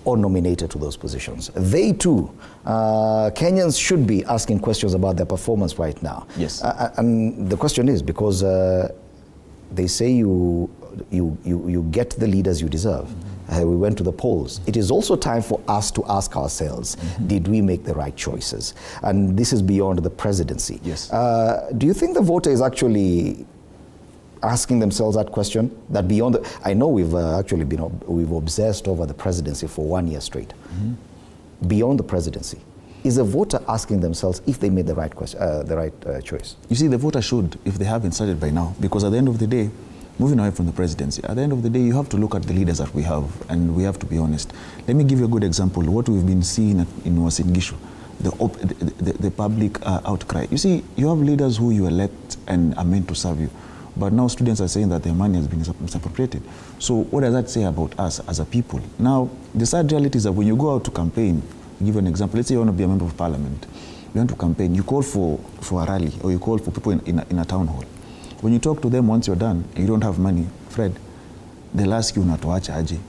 or nominated to those positions. They too, Kenyans should be asking questions about their performance right now. Yes. And the question is, because they say you get the leaders you deserve. We went to the polls. It is also time for us to ask ourselves, did we make the right choices? And this is beyond the presidency. Yes. Do you think the voter is actually asking themselves that question? That beyond I know we've actually we've obsessed over the presidency for 1 year straight. Beyond the presidency, is the voter asking themselves if they made the right choice? You see, the voter should, if they haven't started by now, because at the end of the day, moving away from the presidency, at the end of the day, you have to look at the leaders that we have, and we have to be honest. Let me give you a good example. What we've been seeing in Uasin Gishu, the public outcry. You see, you have leaders who you elect and are meant to serve you, but now students are saying that their money has been misappropriated. So what does that say about us as a people? Now, the sad reality is that when you go out to campaign, I'll give you an example. Let's say you want to be a member of parliament. You want to campaign, you call for a rally, or you call for people in a town hall. When you talk to them once you're done and you don't have money, Fred, they'll ask you not to watch aje.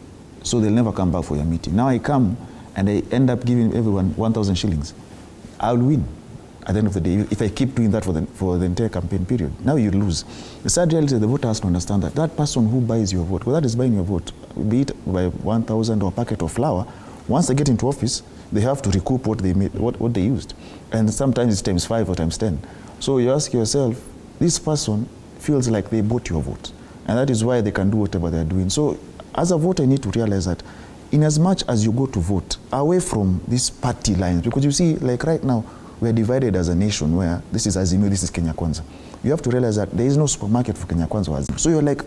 So they'll never come back for your meeting. Now I come and I end up giving everyone 1,000 shillings. I'll win at the end of the day if I keep doing that for the entire campaign period. Now you lose. The sad reality is the voter has to understand that that person who buys your vote, whether that is buying your vote, be it by 1,000 or a packet of flour, once they get into office, they have to recoup what they made, what they used. And sometimes it's times 5 or times 10. So you ask yourself, this person feels like they bought your vote. And that is why they can do whatever they're doing. So as a voter, you need to realize that in as much as you go to vote, away from these party lines, because you see, like right now, we're divided as a nation where this is Azimio, this is Kenya Kwanza. You have to realize that there is no supermarket for Kenya Kwanza or Azimio. So you're like,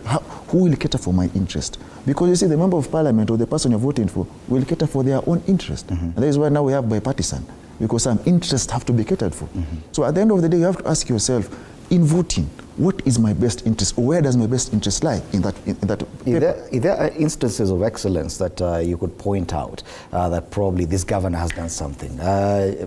who will cater for my interest? Because you see, the member of parliament or the person you're voting for will cater for their own interest. And that is why now we have bipartisan, because some interests have to be catered for. So at the end of the day, you have to ask yourself, in voting, what is my best interest? Or where does my best interest lie in that paper? Is there instances of excellence that you could point out that probably this governor has done something?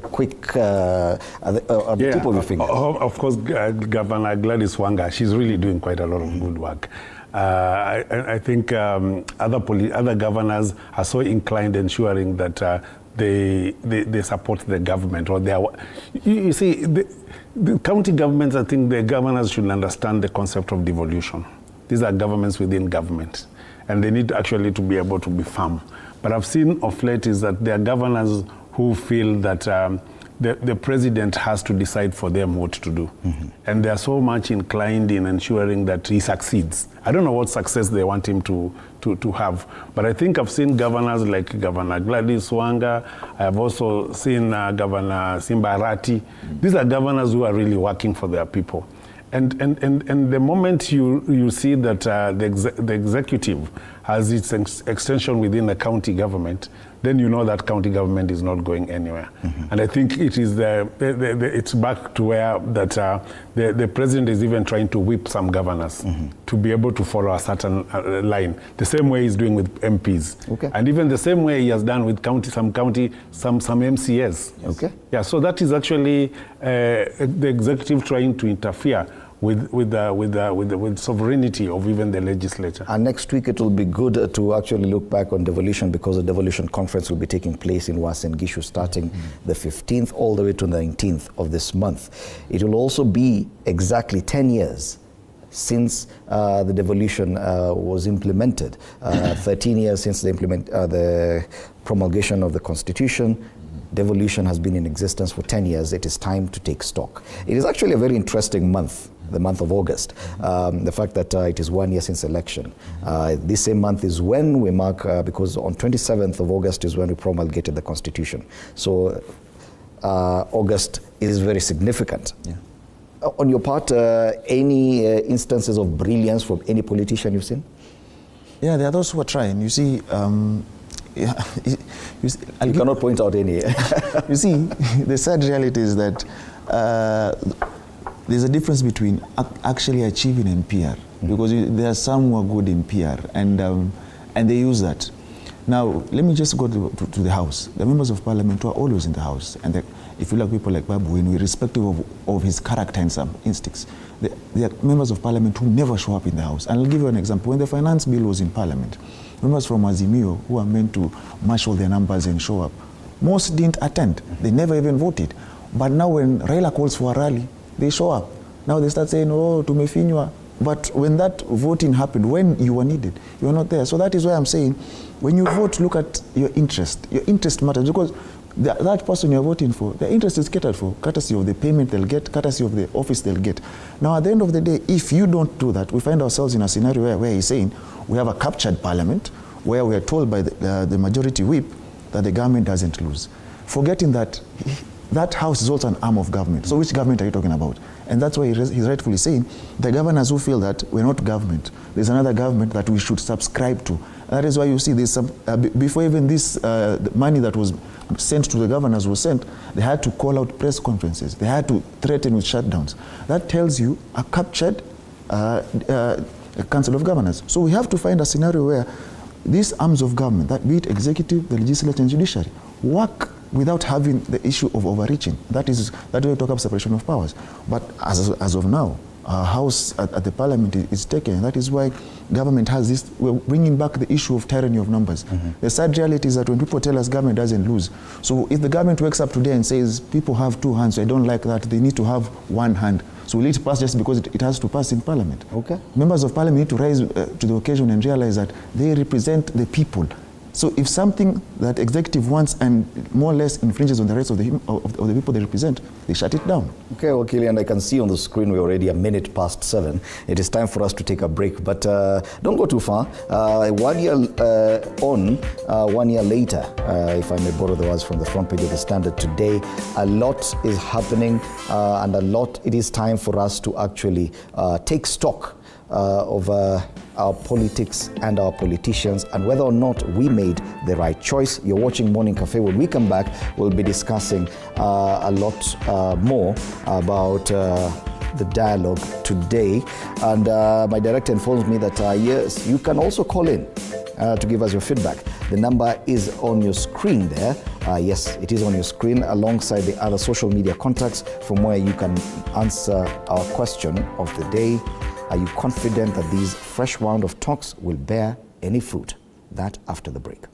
Quick, on the tip of your finger. Of course, Governor Gladys Wanga, she's really doing quite a lot of good work. I think other governors are so inclined ensuring that they support the government, or you see, the county governments, I think the governors should understand the concept of devolution. These are governments within government, and they need actually to be able to be firm. But I've seen of late is that there are governors who feel that the president has to decide for them what to do. And they are so much inclined in ensuring that he succeeds. I don't know what success they want him to have, but I think I've seen governors like Governor Gladys Wanga. I have also seen Governor Simba Arati. These are governors who are really working for their people. And the moment you see that the executive has its extension within the county government, then you know that county government is not going anywhere. And I think it is it's back to where that the president is even trying to whip some governors to be able to follow a certain line. The same way he's doing with MPs. Okay. And even the same way he has done with some MCS. Okay. Yeah, so that is actually the executive trying to interfere with sovereignty of even the legislature. And next week it will be good to actually look back on devolution, because the devolution conference will be taking place in Uasin Gishu starting the 15th all the way to the 19th of this month. It will also be exactly 10 years since the devolution was implemented. 13 years since the promulgation of the Constitution. Devolution has been in existence for 10 years. It is time to take stock. It is actually a very interesting month, the month of August. The fact that it is 1 year since election. This same month is when we mark, because on 27th of August is when we promulgated the Constitution. So August is very significant. Yeah. On your part, any instances of brilliance from any politician you've seen? Yeah, there are those who are trying. You see, you cannot point out any. You see, the sad reality is that there's a difference between actually achieving and PR, because there are some who are good in PR, and they use that. Now, let me just go to the House. The members of Parliament are always in the House, and if you like people like Babu Wine, irrespective of his character and some instincts, there are members of Parliament who never show up in the House. And I'll give you an example. When the finance bill was in Parliament, members from Azimio who are meant to marshal their numbers and show up, most didn't attend. They never even voted. But now when Raila calls for a rally, they show up. Now they start saying, oh, tumefinywa. But when that voting happened, when you were needed, you were not there. So that is why I'm saying, when you vote, look at your interest. Your interest matters, because that person you're voting for, their interest is catered for, courtesy of the payment they'll get, courtesy of the office they'll get. Now, at the end of the day, if you don't do that, we find ourselves in a scenario where he's saying we have a captured parliament, where we are told by the majority whip that the government doesn't lose, forgetting that that house is also an arm of government. So which government are you talking about? And that's why he's rightfully saying the governors who feel that we're not government, there's another government that we should subscribe to. That is why you see there's some, before even this money that was sent to the governors was sent, they had to call out press conferences. They had to threaten with shutdowns. That tells you a captured council of governors. So we have to find a scenario where these arms of government, that be it executive, the legislature and judiciary, work without having the issue of overreaching. That way we talk about separation of powers. But as of now, our house at the parliament is taken. That is why government has this, we're bringing back the issue of tyranny of numbers. The sad reality is that when people tell us government doesn't lose, so if the government wakes up today and says people have two hands, so I don't like that, they need to have one hand. So will it pass just because it has to pass in parliament? Okay. Members of parliament need to rise to the occasion and realize that they represent the people. So if something that executive wants and more or less infringes on the rights of the people they represent, they shut it down. Okay, well, Kilian, I can see on the screen we're already a minute past 7. It is time for us to take a break, but don't go too far. 1 year on, 1 year later, if I may borrow the words from the front page of the Standard today, a lot is happening and it is time for us to actually take stock of our politics and our politicians, and whether or not we made the right choice. You're watching Morning Cafe. When we come back, we'll be discussing a lot more about the dialogue today. And my director informs me that yes, you can also call in to give us your feedback. The number is on your screen there. Yes, it is on your screen alongside the other social media contacts from where you can answer our question of the day. Are you confident that these fresh round of talks will bear any fruit? That after the break.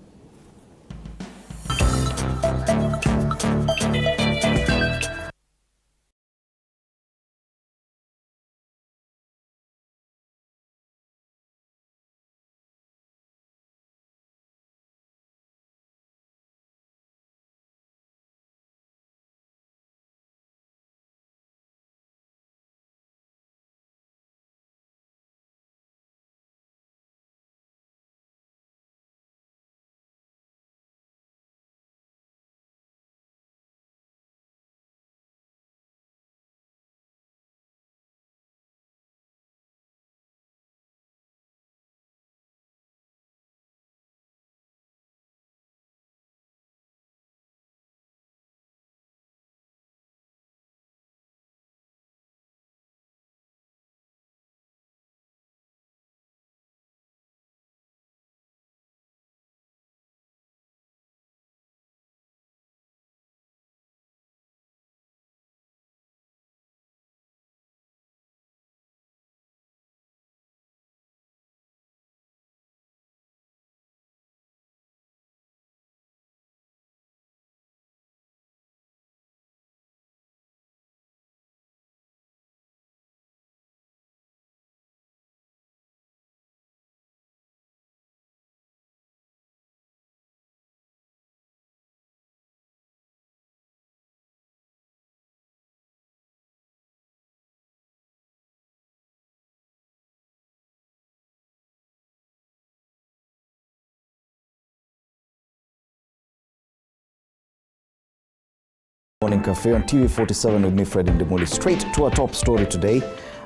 Morning Cafe on TV47 with me, Fred Ndimuli. Straight to our top story today.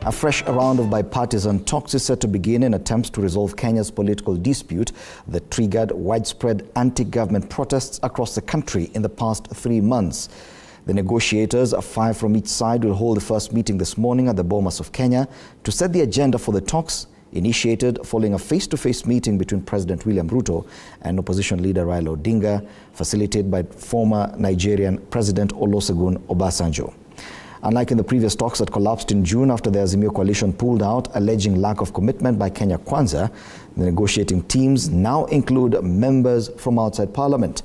A fresh round of bipartisan talks is set to begin in attempts to resolve Kenya's political dispute that triggered widespread anti-government protests across the country in the past 3 months. The negotiators, 5 from each side, will hold the first meeting this morning at the Bomas of Kenya to set the agenda for the talks, initiated following a face-to-face meeting between President William Ruto and opposition leader Raila Odinga, facilitated by former Nigerian President Olusegun Obasanjo. Unlike in the previous talks that collapsed in June after the Azimio coalition pulled out, alleging lack of commitment by Kenya Kwanza, the negotiating teams now include members from outside parliament.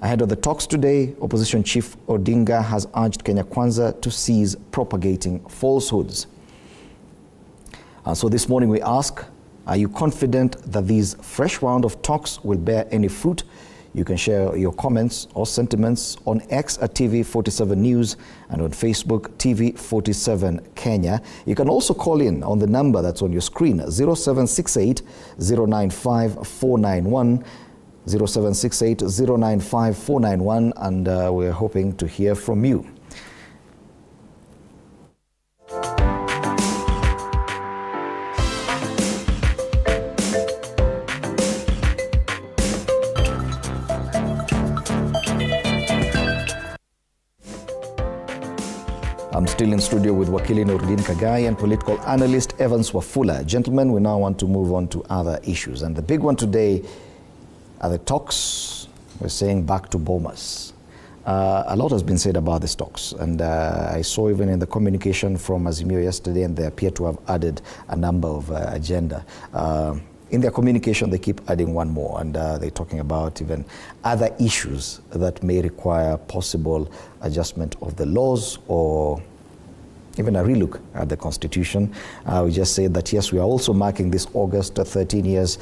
Ahead of the talks today, opposition chief Odinga has urged Kenya Kwanza to cease propagating falsehoods. So this morning we ask, are you confident that these fresh round of talks will bear any fruit? You can share your comments or sentiments on X at TV47 News and on Facebook, TV47 Kenya. You can also call in on the number that's on your screen, 0768 095 491, 0768 095 491, and we're hoping to hear from you. I'm still in studio with Wakili Nurdin Kagai and political analyst Evans Wafula. Gentlemen, we now want to move on to other issues. And the big one today are the talks, we're saying, back to Bomas. A lot has been said about these talks. And I saw even in the communication from Azimio yesterday, and they appear to have added a number of agenda. In their communication, they keep adding one more, and they're talking about even other issues that may require possible adjustment of the laws or even a relook at the Constitution. We just said that, yes, we are also marking this August 13 years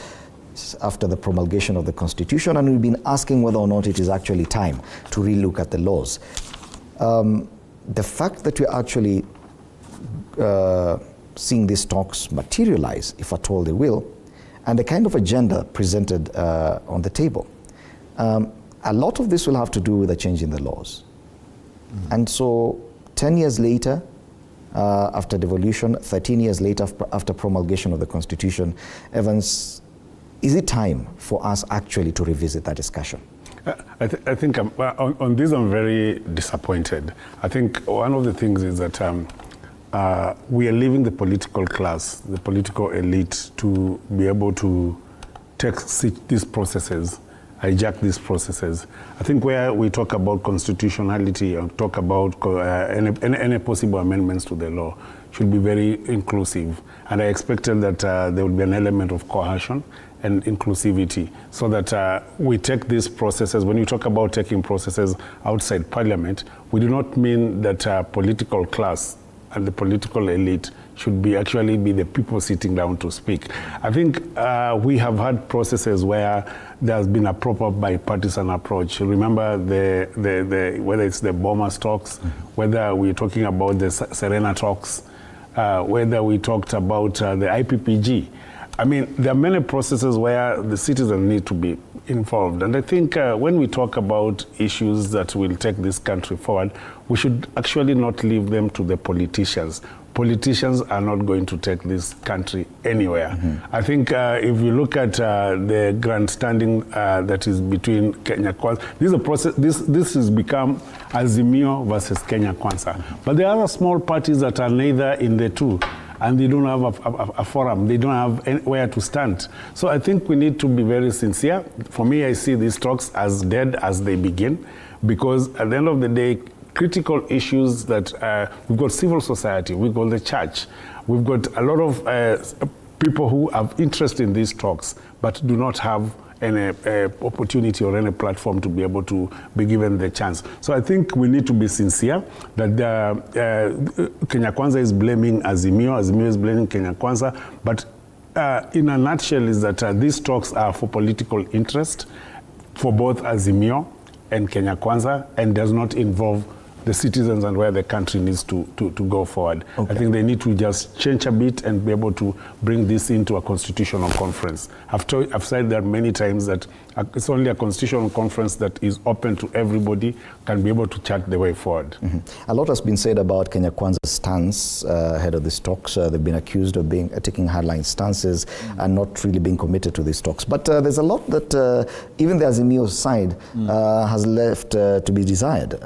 after the promulgation of the Constitution, and we've been asking whether or not it is actually time to relook at the laws. The fact that we're actually seeing these talks materialize, if at all they will, and the kind of agenda presented on the table, a lot of this will have to do with a change in the laws. And so 10 years later, after devolution, 13 years later after promulgation of the Constitution, Evans, is it time for us actually to revisit that discussion? I think on this I'm very disappointed. I think one of the things is that we are leaving the political class, the political elite, to be able to take these processes, hijack these processes. I think where we talk about constitutionality or talk about any possible amendments to the law should be very inclusive. And I expected that there would be an element of coercion and inclusivity, so that we take these processes. When you talk about taking processes outside parliament, we do not mean that political class and the political elite should actually be the people sitting down to speak. I think we have had processes where there has been a proper bipartisan approach. Remember whether it's the Bomas talks, whether we're talking about the Serena talks, whether we talked about the IPPG. I mean, there are many processes where the citizens need to be involved. And I think when we talk about issues that will take this country forward, we should actually not leave them to the politicians. Politicians are not going to take this country anywhere. I think if you look at the grandstanding that is between Kenya Kwanza, this is a process. This has become Azimio versus Kenya Kwanza. But there are other small parties that are neither in the two, and they don't have a forum. They don't have anywhere to stand. So I think we need to be very sincere. For me, I see these talks as dead as they begin, because at the end of the day, critical issues that we've got civil society, we've got the church, we've got a lot of people who have interest in these talks, but do not have any opportunity or any platform to be able to be given the chance. So I think we need to be sincere that Kenya Kwanza is blaming Azimio, Azimio is blaming Kenya Kwanza, but in a nutshell is that these talks are for political interest for both Azimio and Kenya Kwanza, and does not involve the citizens and where the country needs to go forward. Okay. I think they need to just change a bit and be able to bring this into a constitutional conference. I've said that many times that it's only a constitutional conference that is open to everybody, can be able to chart the way forward. A lot has been said about Kenya Kwanza's stance ahead of these talks. They've been accused of taking hardline stances and not really being committed to these talks. But there's a lot that even the Azimio side has left to be desired.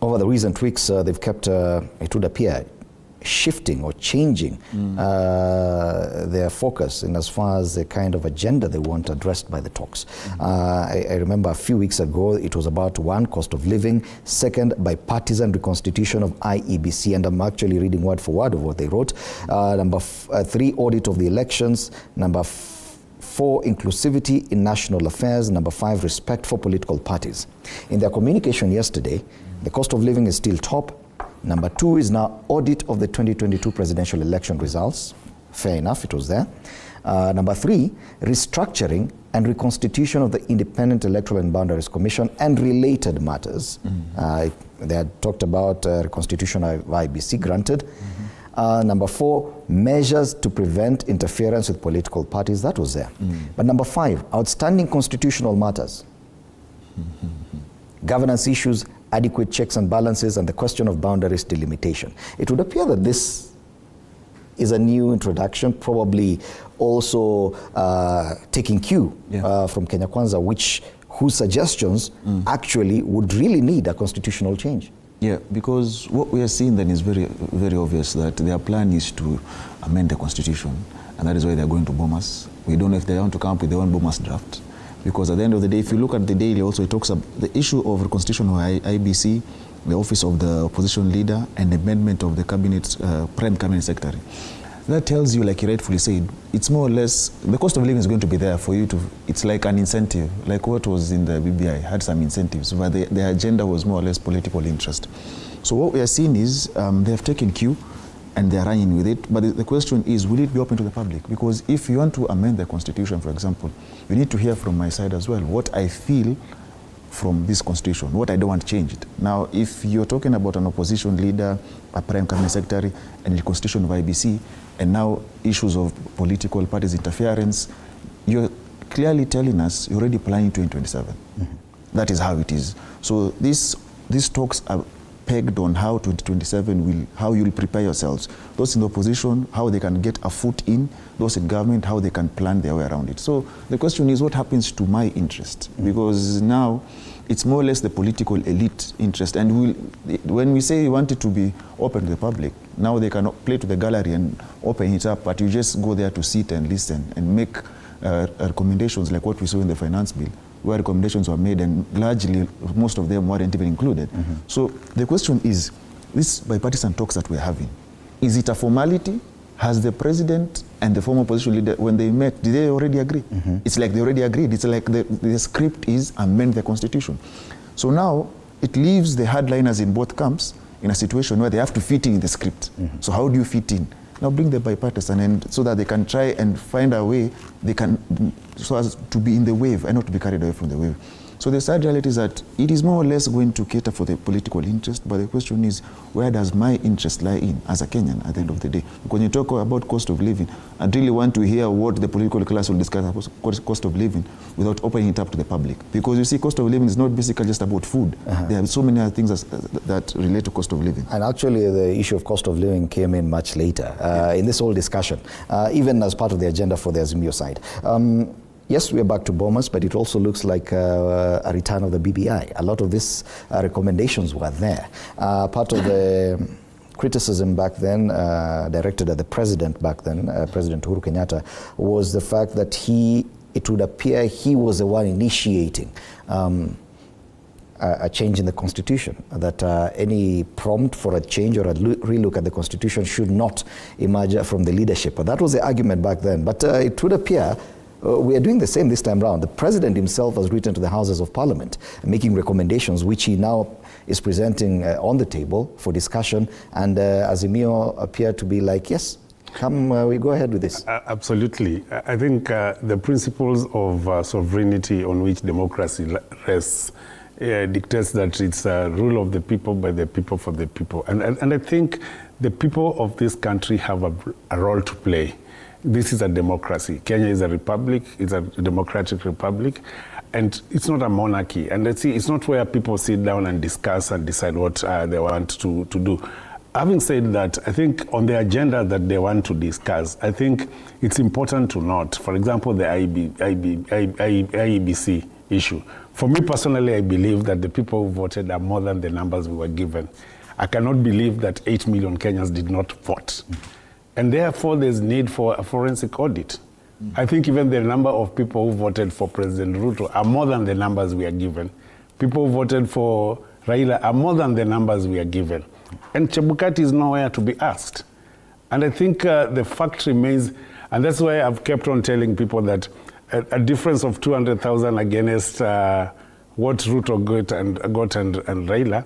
Over the recent weeks, they've kept, it would appear, shifting or changing their focus in as far as the kind of agenda they want addressed by the talks. I remember a few weeks ago, it was about one, cost of living, second, bipartisan reconstitution of IEBC, and I'm actually reading word for word of what they wrote. Number three, audit of the elections. Number four, inclusivity in national affairs. Number five, respect for political parties. In their communication yesterday, the cost of living is still top. Number two is now audit of the 2022 presidential election results. Fair enough, it was there. Number three, restructuring and reconstitution of the Independent Electoral and Boundaries Commission and related matters. They had talked about reconstitution of IBC, granted. Number four, measures to prevent interference with political parties. That was there. But number five, outstanding constitutional matters. Governance issues, adequate checks and balances, and the question of boundaries delimitation. It would appear that this is a new introduction, probably also taking cue from Kenya Kwanza, whose suggestions actually would really need a constitutional change. Yeah, because what we are seeing then is very, very obvious that their plan is to amend the constitution, and that is why they are going to bomb us. We don't know if they want to come up with their own bomb us draft. Because at the end of the day, if you look at the daily, also it talks about the issue of reconstitution of IBC, the office of the opposition leader, and amendment of the cabinet, prime cabinet secretary. That tells you, like you rightfully said, it's more or less, the cost of living is going to be there for you to, it's like an incentive, like what was in the BBI, had some incentives, but the agenda was more or less political interest. So what we are seeing is they have taken cue, and they're running with it. But the question is, will it be open to the public? Because if you want to amend the constitution, for example, you need to hear from my side as well what I feel from this constitution, what I don't want changed. Now, if you're talking about an opposition leader, a prime cabinet secretary, and the constitution of IBC, and now issues of political parties interference, you're clearly telling us you're already planning 2027. That is how it is. So these talks are pegged on how 2027 will, how you'll prepare yourselves. Those in the opposition, how they can get a foot in. Those in government, how they can plan their way around it. So the question is, what happens to my interest? Because now it's more or less the political elite interest. And when we say we want it to be open to the public, now they can play to the gallery and open it up, but you just go there to sit and listen and make recommendations like what we saw in the finance bill, where recommendations were made and largely most of them weren't even included. So the question is, this bipartisan talks that we're having, is it a formality? Has the president and the former opposition leader, when they met, did they already agree? It's like they already agreed. It's like the script is amend the constitution. So now it leaves the hardliners in both camps in a situation where they have to fit in the script. So how do you fit in? Now bring the bipartisan, and so that they can try and find a way they can, so as to be in the wave and not to be carried away from the wave. So the sad reality is that it is more or less going to cater for the political interest, but the question is, where does my interest lie in as a Kenyan at the end of the day? When you talk about cost of living, I really want to hear what the political class will discuss about cost of living without opening it up to the public. Because you see, cost of living is not basically just about food. There are so many other things that relate to cost of living. And actually, the issue of cost of living came in much later in this whole discussion, even as part of the agenda for the Azimio side. Yes, we are back to bombers, but it also looks like a return of the BBI. A lot of these recommendations were there. Part of the criticism back then, directed at the president back then, President Uhuru Kenyatta, was the fact that it would appear he was the one initiating a change in the constitution, that any prompt for a change or a relook at the constitution should not emerge from the leadership. But that was the argument back then. But it would appear we are doing the same this time round. The president himself has written to the Houses of Parliament, making recommendations which he now is presenting on the table for discussion, and Azimio appear to be like, yes, come, we go ahead with this. Absolutely. I think the principles of sovereignty on which democracy rests dictates that it's a rule of the people, by the people, for the people. And I think the people of this country have a role to play. This is a democracy. Kenya is a republic, it's a democratic republic, and it's not a monarchy. And let's see, it's not where people sit down and discuss and decide what they want to do. Having said that, I think on the agenda that they want to discuss, I think it's important to note, for example, the IEBC issue. For me personally, I believe that the people who voted are more than the numbers we were given. I cannot believe that 8 million Kenyans did not vote. And therefore, there's need for a forensic audit. I think even the number of people who voted for President Ruto are more than the numbers we are given. People who voted for Raila are more than the numbers we are given. And Chebukati is nowhere to be asked. And I think the fact remains, and that's why I've kept on telling people that a difference of 200,000 against what Ruto got and Raila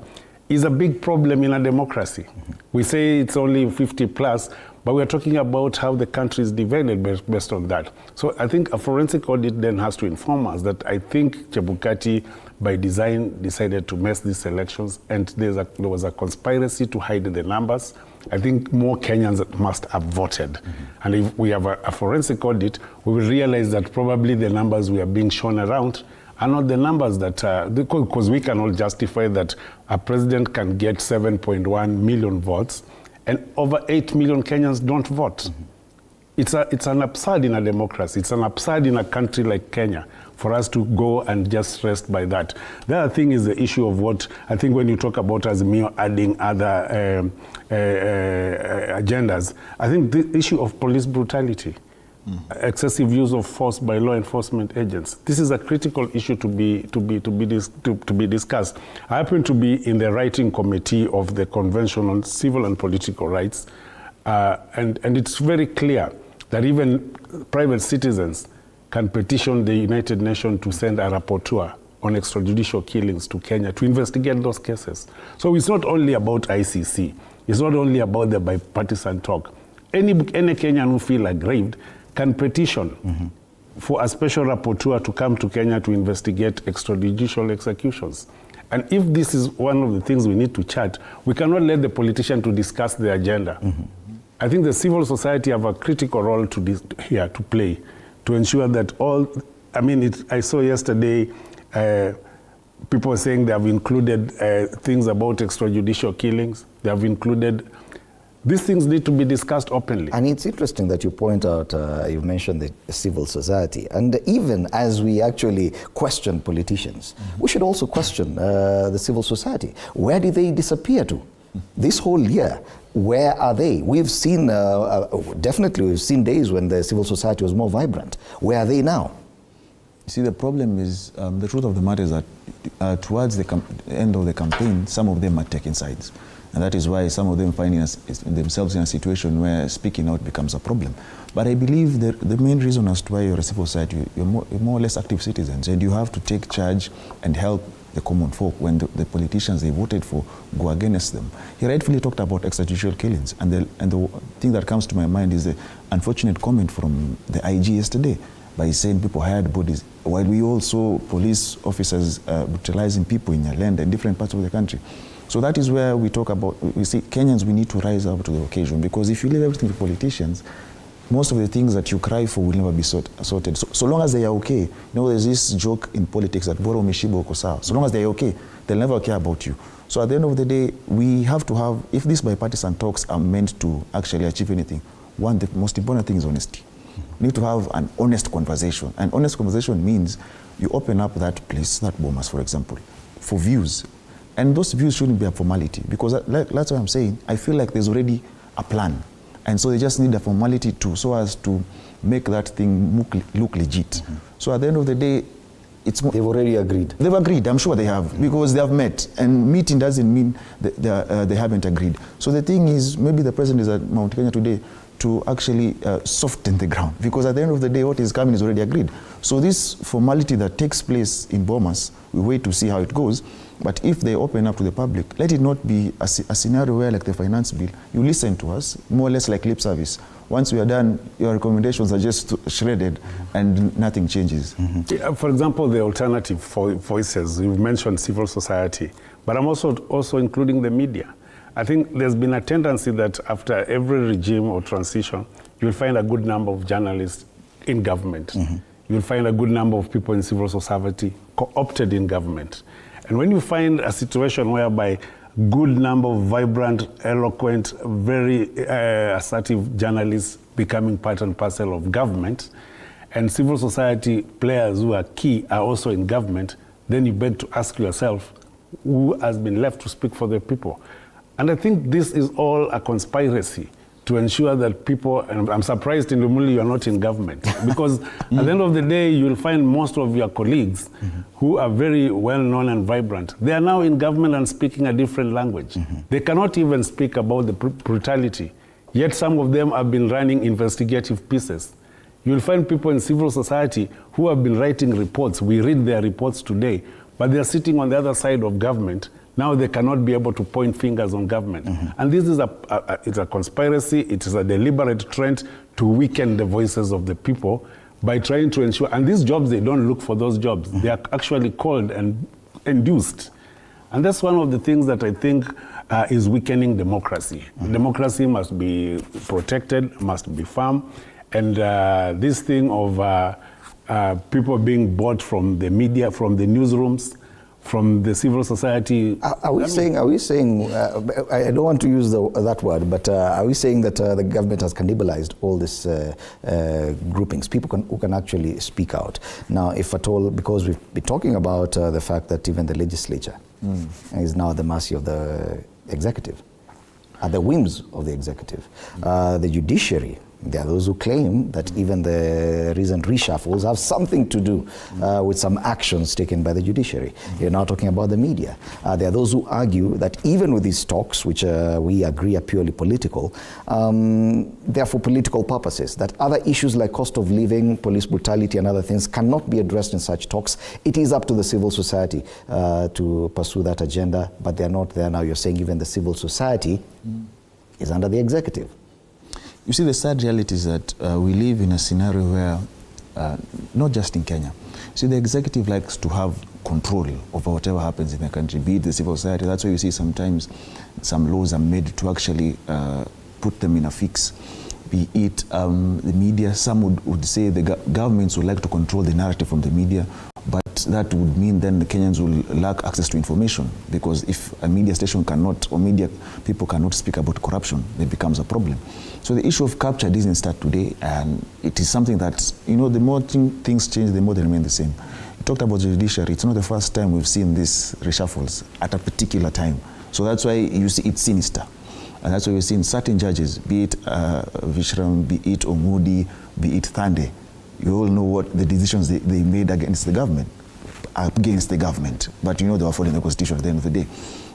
is a big problem in a democracy. We say it's only 50 plus, but we're talking about how the country is divided based on that. So I think a forensic audit then has to inform us that I think Chebukati, by design, decided to mess these elections, and there was a conspiracy to hide the numbers. I think more Kenyans must have voted. And if we have a forensic audit, we will realize that probably the numbers we are being shown around are not the numbers that, because we cannot justify that a president can get 7.1 million votes and over 8 million Kenyans don't vote. It's an absurd in a democracy. It's an absurd in a country like Kenya for us to go and just rest by that. The other thing is the issue of what, I think when you talk about Azimio adding other agendas, I think the issue of police brutality, excessive use of force by law enforcement agents. This is a critical issue to be discussed. I happen to be in the writing committee of the Convention on Civil and Political Rights, and it's very clear that even private citizens can petition the United Nations to send a rapporteur on extrajudicial killings to Kenya to investigate those cases. So it's not only about ICC. It's not only about the bipartisan talk. Any Kenyan who feel aggrieved can petition for a special rapporteur to come to Kenya to investigate extrajudicial executions. And if this is one of the things we need to chart, we cannot let the politician to discuss the agenda. I think the civil society have a critical role to play, to ensure that I saw yesterday people saying they have included things about extrajudicial killings. They have included, these things need to be discussed openly. And it's interesting that you point out, you mentioned the civil society. And even as we actually question politicians, we should also question the civil society. Where did they disappear to? This whole year, where are they? We've seen, definitely we've seen days when the civil society was more vibrant. Where are they now? You see, the problem is, the truth of the matter is that towards the end of the campaign, some of them are taking sides. And that is why some of them find themselves in a situation where speaking out becomes a problem. But I believe the main reason as to why you're a civil society, you're more or less active citizens, and you have to take charge and help the common folk when the politicians they voted for go against them. He rightfully talked about extrajudicial killings, and the thing that comes to my mind is the unfortunate comment from the IG yesterday by saying people hired bodies, while we all saw police officers brutalizing people in Nyalenda and different parts of the country. So that is where we talk about, we see Kenyans, we need to rise up to the occasion, because if you leave everything to politicians, most of the things that you cry for will never be sorted. So long as they are okay, you know, there's this joke in politics that boro mishibo kosawa. So long as they are okay, they'll never care about you. So at the end of the day, we have to have, if these bipartisan talks are meant to actually achieve anything, one, the most important thing is honesty. We need to have an honest conversation. And honest conversation means you open up that place, that Bomas, for example, for views. And those views shouldn't be a formality, because that's what I'm saying. I feel like there's already a plan. And so they just need a formality so as to make that thing look legit. So at the end of the day, they've already agreed. They've agreed, I'm sure they have, because they have met. And meeting doesn't mean they haven't agreed. So the thing is, maybe the president is at Mount Kenya today to actually soften the ground, because at the end of the day, what is coming is already agreed. So this formality that takes place in Bomas, we wait to see how it goes. But if they open up to the public, let it not be a scenario where, like the finance bill, you listen to us, more or less like lip service. Once we are done, your recommendations are just shredded and nothing changes. Yeah, for example, the alternative voices, you've mentioned civil society, but I'm also including the media. I think there's been a tendency that after every regime or transition, you'll find a good number of journalists in government. You'll find a good number of people in civil society co-opted in government. And when you find a situation whereby good number of vibrant, eloquent, very assertive journalists becoming part and parcel of government, and civil society players who are key are also in government, then you beg to ask yourself, who has been left to speak for the people? And I think this is all a conspiracy to ensure that people, and I'm surprised in Lumuli you are not in government, because at the end of the day, you'll find most of your colleagues who are very well-known and vibrant. They are now in government and speaking a different language. They cannot even speak about the brutality, yet some of them have been running investigative pieces. You'll find people in civil society who have been writing reports. We read their reports today, but they're sitting on the other side of government. Now they cannot be able to point fingers on government. And this is it's a conspiracy, it is a deliberate trend to weaken the voices of the people by trying to ensure, and these jobs, they don't look for those jobs. They are actually called and induced. And that's one of the things that I think is weakening democracy. Democracy must be protected, must be firm. And this thing of people being bought from the media, from the newsrooms, from the civil society. Are we saying, I don't want to use that word, but are we saying that the government has cannibalized all these groupings, people who can actually speak out? Now, if at all, because we've been talking about the fact that even the legislature is now at the mercy of the executive, at the whims of the executive. The judiciary, there are those who claim that even the recent reshuffles have something to do with some actions taken by the judiciary. You're now talking about the media. There are those who argue that even with these talks, which we agree are purely political, they're for political purposes, that other issues like cost of living, police brutality and other things cannot be addressed in such talks. It is up to the civil society to pursue that agenda, but they're not there now. You're saying even the civil society is under the executive. You see, the sad reality is that we live in a scenario where, not just in Kenya, see, the executive likes to have control over whatever happens in the country, be it the civil society. That's why you see sometimes some laws are made to actually put them in a fix. Be it the media, some would say the governments would like to control the narrative from the media, but that would mean then the Kenyans will lack access to information, because if a media station cannot, or media people cannot speak about corruption, it becomes a problem. So the issue of capture doesn't start today, and it is something that, you know, the more things change, the more they remain the same. You talked about the judiciary. It's not the first time we've seen these reshuffles at a particular time. So that's why you see it's sinister. And that's why we've seen certain judges, be it Vishram, be it Omudi, be it Thande. You all know what the decisions they made against the government. But you know they were following the constitution at the end of the day.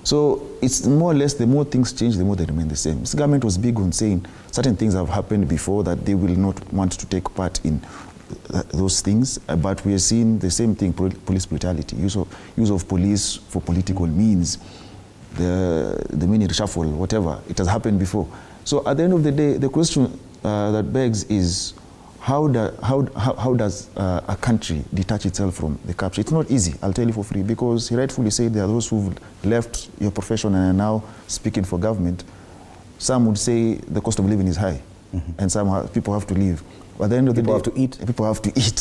So it's more or less, the more things change, the more they remain the same. This government was big on saying certain things have happened before, that they will not want to take part in those things, but we are seeing the same thing, police brutality, use of police for political means, the mini reshuffle, whatever, it has happened before. So at the end of the day, the question that begs is, how does a country detach itself from the capture? It's not easy, I'll tell you for free, because he rightfully said there are those who've left your profession and are now speaking for government. Some would say the cost of living is high, and some people have to leave. But at the end of the day, people have to eat.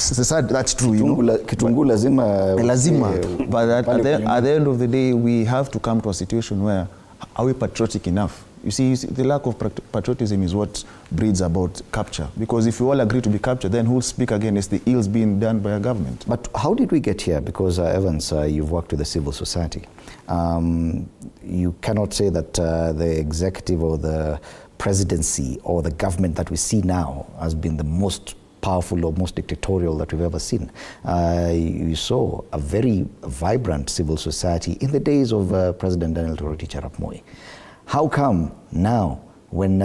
That's true, you know. Kitungu lazima. But at the end of the day, we have to come to a situation where, are we patriotic enough? You see, the lack of patriotism is what breeds about capture. Because if you all agree to be captured, then who will speak against the ills being done by a government? But how did we get here? Because, Evans, you've worked with the civil society. You cannot say that the executive or the presidency or the government that we see now has been the most powerful or most dictatorial that we've ever seen. You saw a very vibrant civil society in the days of President Daniel Toroitich arap Moi. How come now, when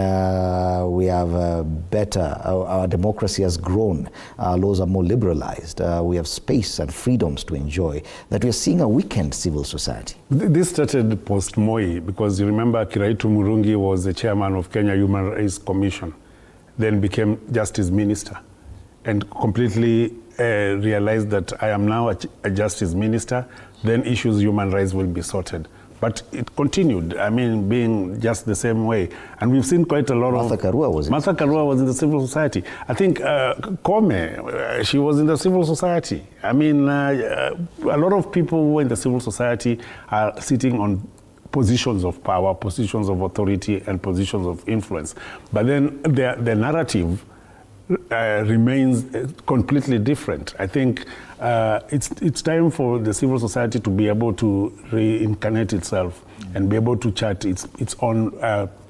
we have better, our democracy has grown, our laws are more liberalized, we have space and freedoms to enjoy, that we are seeing a weakened civil society? This started post-Moi, because you remember Kiraitu Murungi was the chairman of Kenya Human Rights Commission. then became justice minister and completely realized that I am now a justice minister, then issues human rights will be sorted. But it continued, I mean, being just the same way. And we've seen quite a lot Martha Karua was it? Martha Karua was in the civil society. I think Kome, she was in the civil society. I mean, a lot of people who were in the civil society are sitting on positions of power, positions of authority, and positions of influence. But then the narrative remains completely different. I think it's time for the civil society to be able to reincarnate itself and be able to chart its own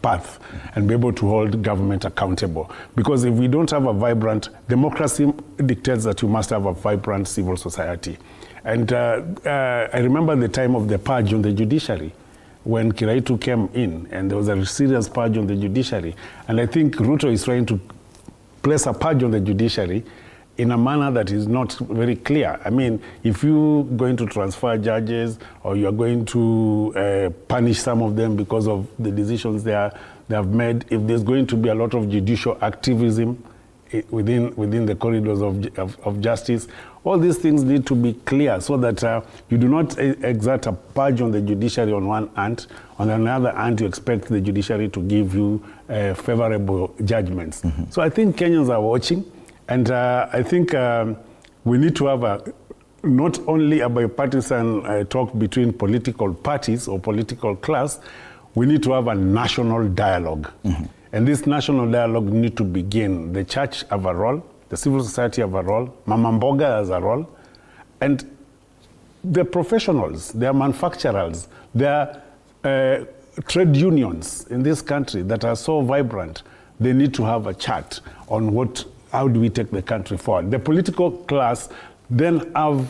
path and be able to hold government accountable. Because if we don't have a vibrant democracy, dictates that you must have a vibrant civil society. And I remember the time of the purge on the judiciary, when Kiraitu came in, and there was a serious purge on the judiciary. And I think Ruto is trying to place a purge on the judiciary in a manner that is not very clear. I mean, if you're going to transfer judges or you're going to punish some of them because of the decisions they have made, if there's going to be a lot of judicial activism within the corridors of justice, all these things need to be clear so that you do not exert a purge on the judiciary on one hand. On another hand, you expect the judiciary to give you favorable judgments. So I think Kenyans are watching, and I think we need to have not only a bipartisan talk between political parties or political class, we need to have a national dialogue. And this national dialogue needs to begin. The church have a role, the civil society have a role, Mama Mboga has a role, and the professionals, their manufacturers, their trade unions in this country that are so vibrant, they need to have a chat on how do we take the country forward. The political class then have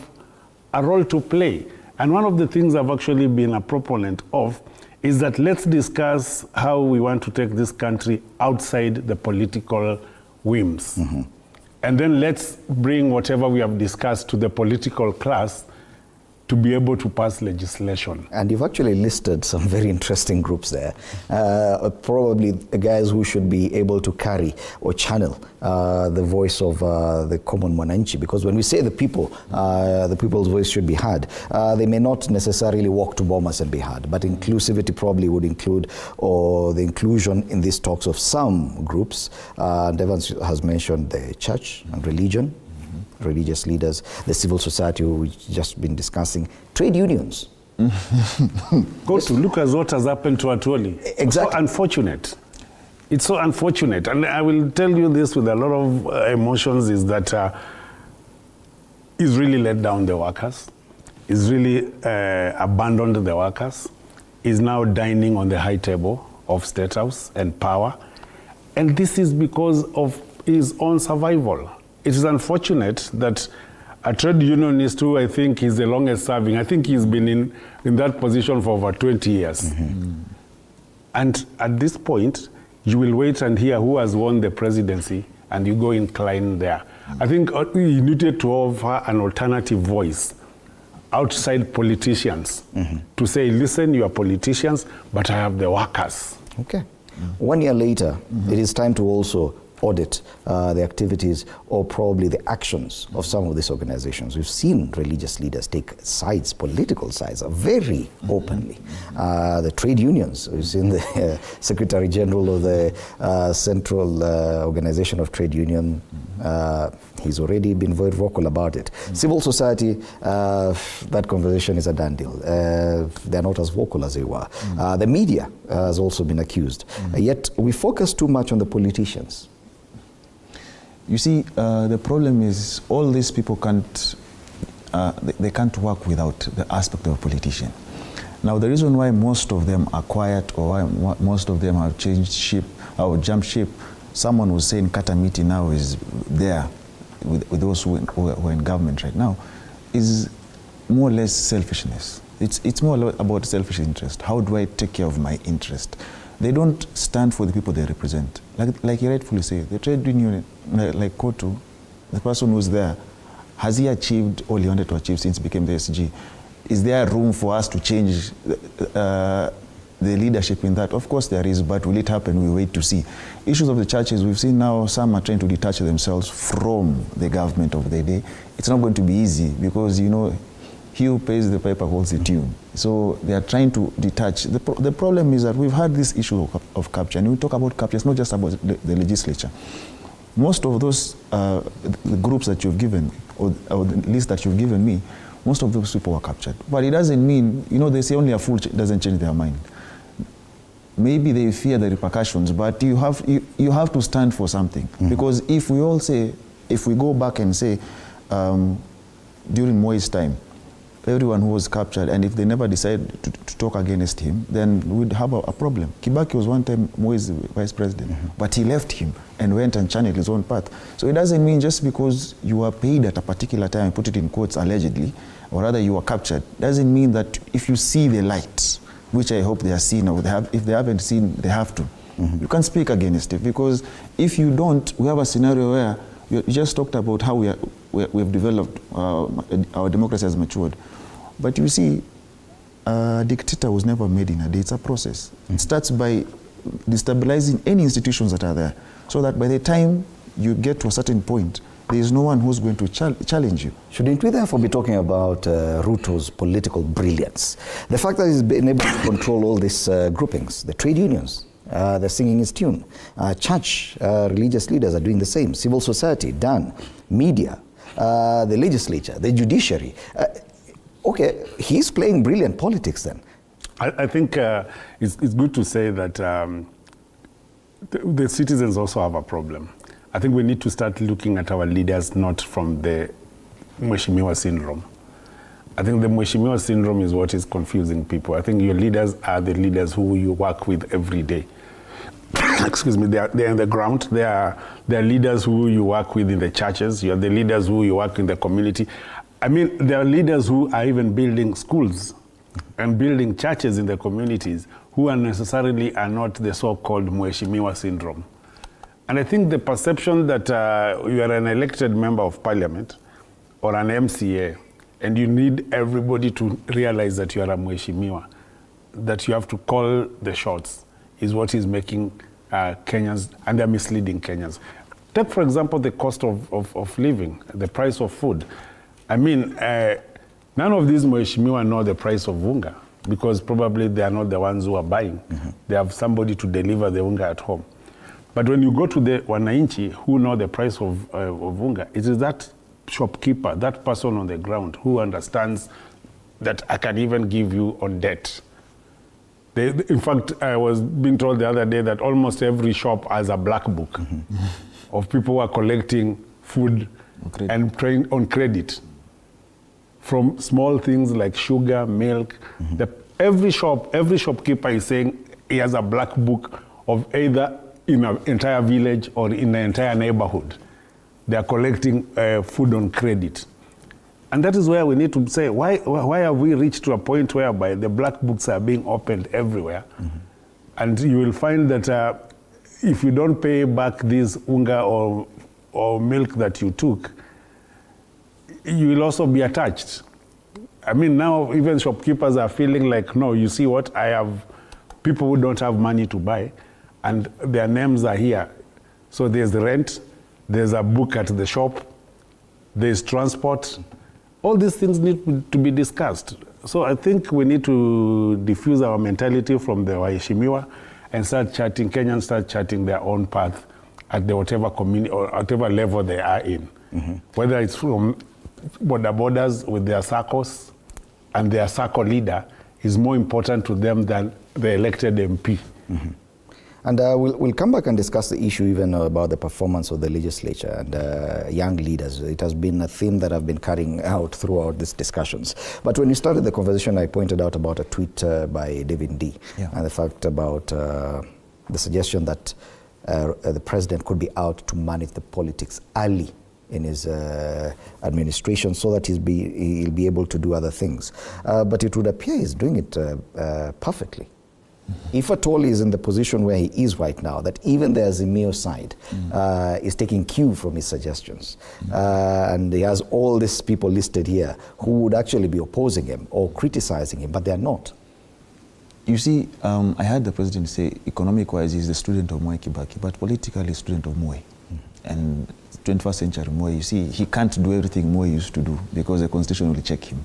a role to play. And one of the things I've actually been a proponent of is that let's discuss how we want to take this country outside the political whims. And then let's bring whatever we have discussed to the political class to be able to pass legislation. And you've actually listed some very interesting groups there. Probably the guys who should be able to carry or channel the voice of the common mwananchi, because when we say the people's voice should be heard, they may not necessarily walk to Bomas and be heard, but inclusivity probably would include, or the inclusion in these talks of some groups. Devans has mentioned the church and religion, religious leaders, the civil society who we've just been discussing, trade unions. Go to look at what has happened to Atwoli. Exactly. It's so unfortunate. It's so unfortunate. And I will tell you this with a lot of emotions, is that he's really let down the workers. He's really abandoned the workers. He's now dining on the high table of State House and power. And this is because of his own survival. It is unfortunate that a trade unionist who I think is the longest serving, I think he's been in that position for over 20 years. And at this point, you will wait and hear who has won the presidency, and you go incline there. I think we needed to offer an alternative voice outside politicians to say, listen, you are politicians, but I have the workers. Okay. 1 year later, it is time to also audit the activities or probably the actions of some of these organizations. We've seen religious leaders take sides, political sides, very openly. The trade unions, we've seen the Secretary General of the Central Organization of Trade Union, he's already been very vocal about it. Civil society, that conversation is a done deal. They're not as vocal as they were. The media has also been accused. Yet we focus too much on the politicians. You see, the problem is all these people can't, they can't work without the aspect of a politician. Now, the reason why most of them are quiet, or why most of them have changed ship or jumped ship, someone was saying Katamiti now is there with those who are in government right now, is more or less selfishness. It's more about selfish interest. How do I take care of my interest? They don't stand for the people they represent. Like you rightfully say, the trade union, like Kotu, the person who's there, has he achieved all he wanted to achieve since he became the SG? Is there room for us to change the leadership in that? Of course there is, but will it happen? We wait to see. Issues of the churches, we've seen now some are trying to detach themselves from the government of the day. It's not going to be easy because, you know, he who pays the piper holds the tune. So they are trying to detach. The problem is that we've had this issue of capture, and we talk about capture, it's not just about the legislature. Most of those the groups that you've given, or the list that you've given me, most of those people were captured. But it doesn't mean, you know, they say only a fool doesn't change their mind. Maybe they fear the repercussions, but you have to stand for something. Because if we all say, if we go back and say, during Moi's time, everyone who was captured, and if they never decide to talk against him, then we'd have a problem. Kibaki was one time Moi's vice president, but he left him and went and channeled his own path. So it doesn't mean just because you are paid at a particular time, I put it in quotes, allegedly, or rather you are captured, doesn't mean that if you see the light, which I hope they are seeing, or if they haven't seen, they have to. You can't speak against it, because if you don't, we have a scenario where you just talked about how we've developed, our democracy has matured. But you see, a dictator was never made in a day. It's a process. It starts by destabilizing any institutions that are there, so that by the time you get to a certain point, there is no one who's going to challenge you. Shouldn't we therefore be talking about Ruto's political brilliance? The fact that he's been able to control all these groupings, the trade unions, they're singing his tune. Church, religious leaders are doing the same. Civil society, done. Media, the legislature, the judiciary. Okay, he's playing brilliant politics then. I think it's good to say that the citizens also have a problem. I think we need to start looking at our leaders not from the Mheshimiwa syndrome. I think the Mheshimiwa syndrome is what is confusing people. I think your leaders are the leaders who you work with every day. Excuse me, they're on the ground. They are leaders who you work with in the churches. You are the leaders who you work in the community. I mean, there are leaders who are even building schools and building churches in the communities who necessarily are not the so-called Mheshimiwa syndrome. And I think the perception that you are an elected member of parliament or an MCA, and you need everybody to realize that you are a Mheshimiwa, that you have to call the shots, is what is making Kenyans, and they're misleading Kenyans. Take, for example, the cost of living, the price of food. I mean, none of these Mheshimiwa know the price of unga, because probably they are not the ones who are buying. They have somebody to deliver the unga at home. But when you go to the wananchi who know the price of unga, it is that shopkeeper, that person on the ground who understands that I can even give you on debt. In fact, I was being told the other day that almost every shop has a black book of people who are collecting food and paying on credit. From small things like sugar, milk. Every shopkeeper is saying he has a black book of either in an entire village or in an entire neighborhood. They are collecting food on credit. And that is where we need to say, why have we reached to a point whereby the black books are being opened everywhere? And you will find that if you don't pay back this unga or milk that you took, you will also be attached. I mean, now even shopkeepers are feeling like, no, you see what, I have people who don't have money to buy, and their names are here. So there's the rent, there's a book at the shop, there's transport. All these things need to be discussed. So I think we need to diffuse our mentality from the Waheshimiwa and start charting, Kenyans start charting their own path at the whatever community or whatever level they are in. Whether it's from borders with their circles, and their circle leader is more important to them than the elected MP. And we'll come back and discuss the issue even about the performance of the legislature and young leaders. It has been a theme that I've been carrying out throughout these discussions. But when we started the conversation, I pointed out about a tweet by David D. And the fact about the suggestion that the president could be out to manage the politics early in his administration so that he'll be able to do other things. But it would appear he's doing it perfectly. If at all he's in the position where he is right now, that even the Azimio side is taking cue from his suggestions. And he has all these people listed here who would actually be opposing him or criticizing him, but they're not. You see, I heard the president say, economic-wise, he's the student of Mwai Kibaki, but politically, he's a student of Moi. And 21st century Moi, you see, he can't do everything Moi used to do because the constitution will check him,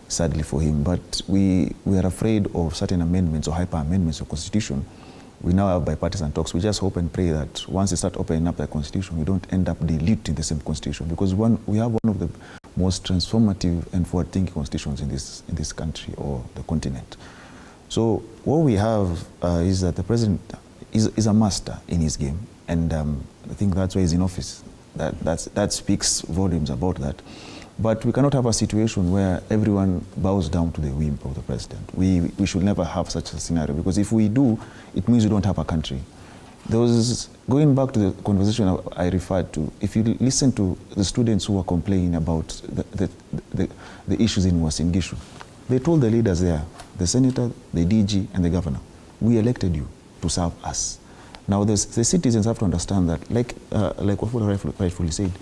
sadly for him. But we are afraid of certain amendments or hyper amendments of constitution. We now have bipartisan talks. We just hope and pray that once they start opening up the constitution, we don't end up diluting the same constitution, because we have one of the most transformative and forward-thinking constitutions in this country or the continent. So what we have is that the president is a master in his game, and I think that's why he's in office. That speaks volumes about that. But we cannot have a situation where everyone bows down to the whim of the president. We should never have such a scenario, because if we do, it means we don't have a country. Going back to the conversation I referred to, if you listen to the students who were complaining about the issues in Uasin Gishu, they told the leaders there, the senator, the DG, and the governor, we elected you to serve us. Now the citizens have to understand that, like what rightfully said,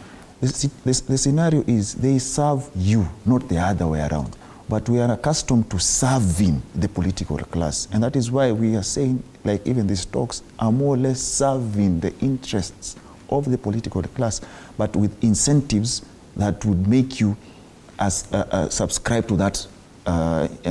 the scenario is they serve you, not the other way around. But we are accustomed to serving the political class. And that is why we are saying, like even these talks are more or less serving the interests of the political class, but with incentives that would make you subscribe to that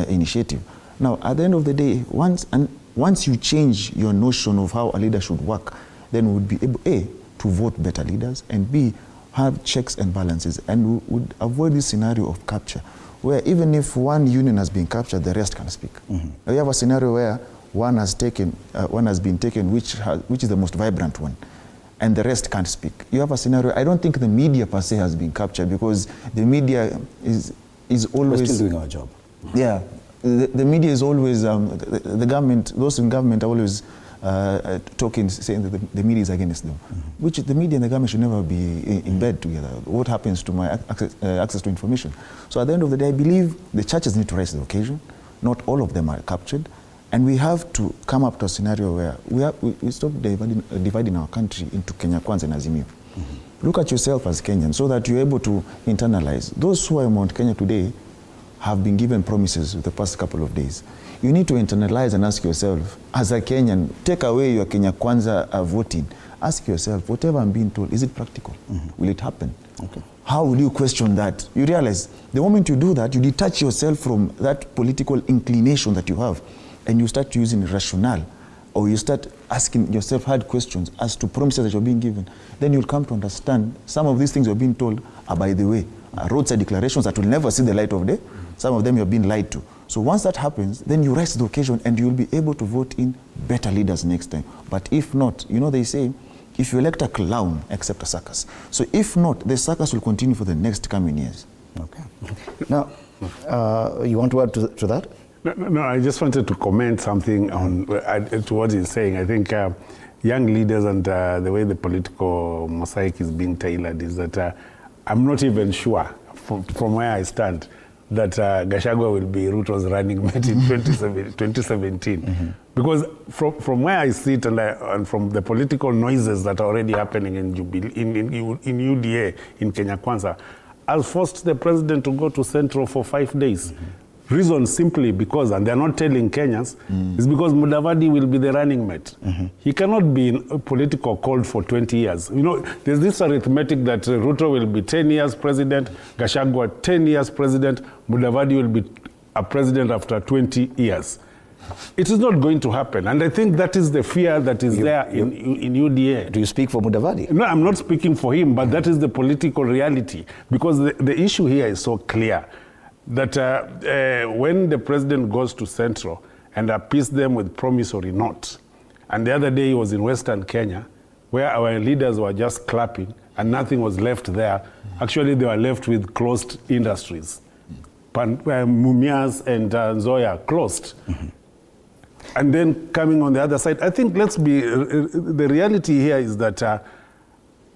initiative. Now, at the end of the day, once you change your notion of how a leader should work, then we would be able, A, to vote better leaders, and B, have checks and balances, and we would avoid this scenario of capture, where even if one union has been captured, the rest can speak. Mm-hmm. We have a scenario where one has been taken, which is the most vibrant one, and the rest can't speak. You have a scenario. I don't think the media per se has been captured, because the media is always. We're still doing our job. Yeah, the media is always the government. Those in government are always talking, saying that the media is against them, mm-hmm. which the media and the government should never be in bed together. What happens to my access to information? So at the end of the day, I believe the churches need to rise to the occasion. Not all of them are captured, and we have to come up to a scenario where we stop dividing our country into Kenya Kwanza and Azimio. Mm-hmm. Look at yourself as Kenyan, so that you're able to internalize. Those who are in Mount Kenya today have been given promises the past couple of days. You need to internalize and ask yourself, as a Kenyan, take away your Kenya Kwanza voting. Ask yourself, whatever I'm being told, is it practical? Mm-hmm. Will it happen? Okay. How will you question that? You realize, the moment you do that, you detach yourself from that political inclination that you have, and you start using rationale, or you start asking yourself hard questions as to promises that you're being given. Then you'll come to understand some of these things you're being told are, by the way, roadside declarations that will never see the light of day. Mm-hmm. Some of them you're being lied to. So once that happens, then you rise to the occasion, and you'll be able to vote in better leaders next time. But if not, they say, if you elect a clown, accept a circus. So if not, the circus will continue for the next coming years. Okay. Now, you want to add to that? No, I just wanted to comment something on to what he's saying. I think young leaders and the way the political mosaic is being tailored is that I'm not even sure, from where I stand, that Gachagua will be Ruto's running mate in 2017. Mm-hmm. Because from where I sit and from the political noises that are already happening in UDA, in Kenya Kwanza, I'll force the president to go to Central for 5 days. Mm-hmm. Reason simply because, and they're not telling Kenyans, is because Mudavadi will be the running mate. Mm-hmm. He cannot be in a political cold for 20 years. There's this arithmetic that Ruto will be 10 years president, Gachagua 10 years president, Mudavadi will be a president after 20 years. It is not going to happen. And I think that is the fear that is there in UDA. Do you speak for Mudavadi? No, I'm not speaking for him, but that is the political reality. Because the issue here is so clear that when the president goes to Central and appease them with promissory notes, and the other day he was in Western Kenya, where our leaders were just clapping and nothing was left there. Actually, they were left with closed industries. Mumias and Nzoia closed. Mm-hmm. And then coming on the other side, I think the reality here is that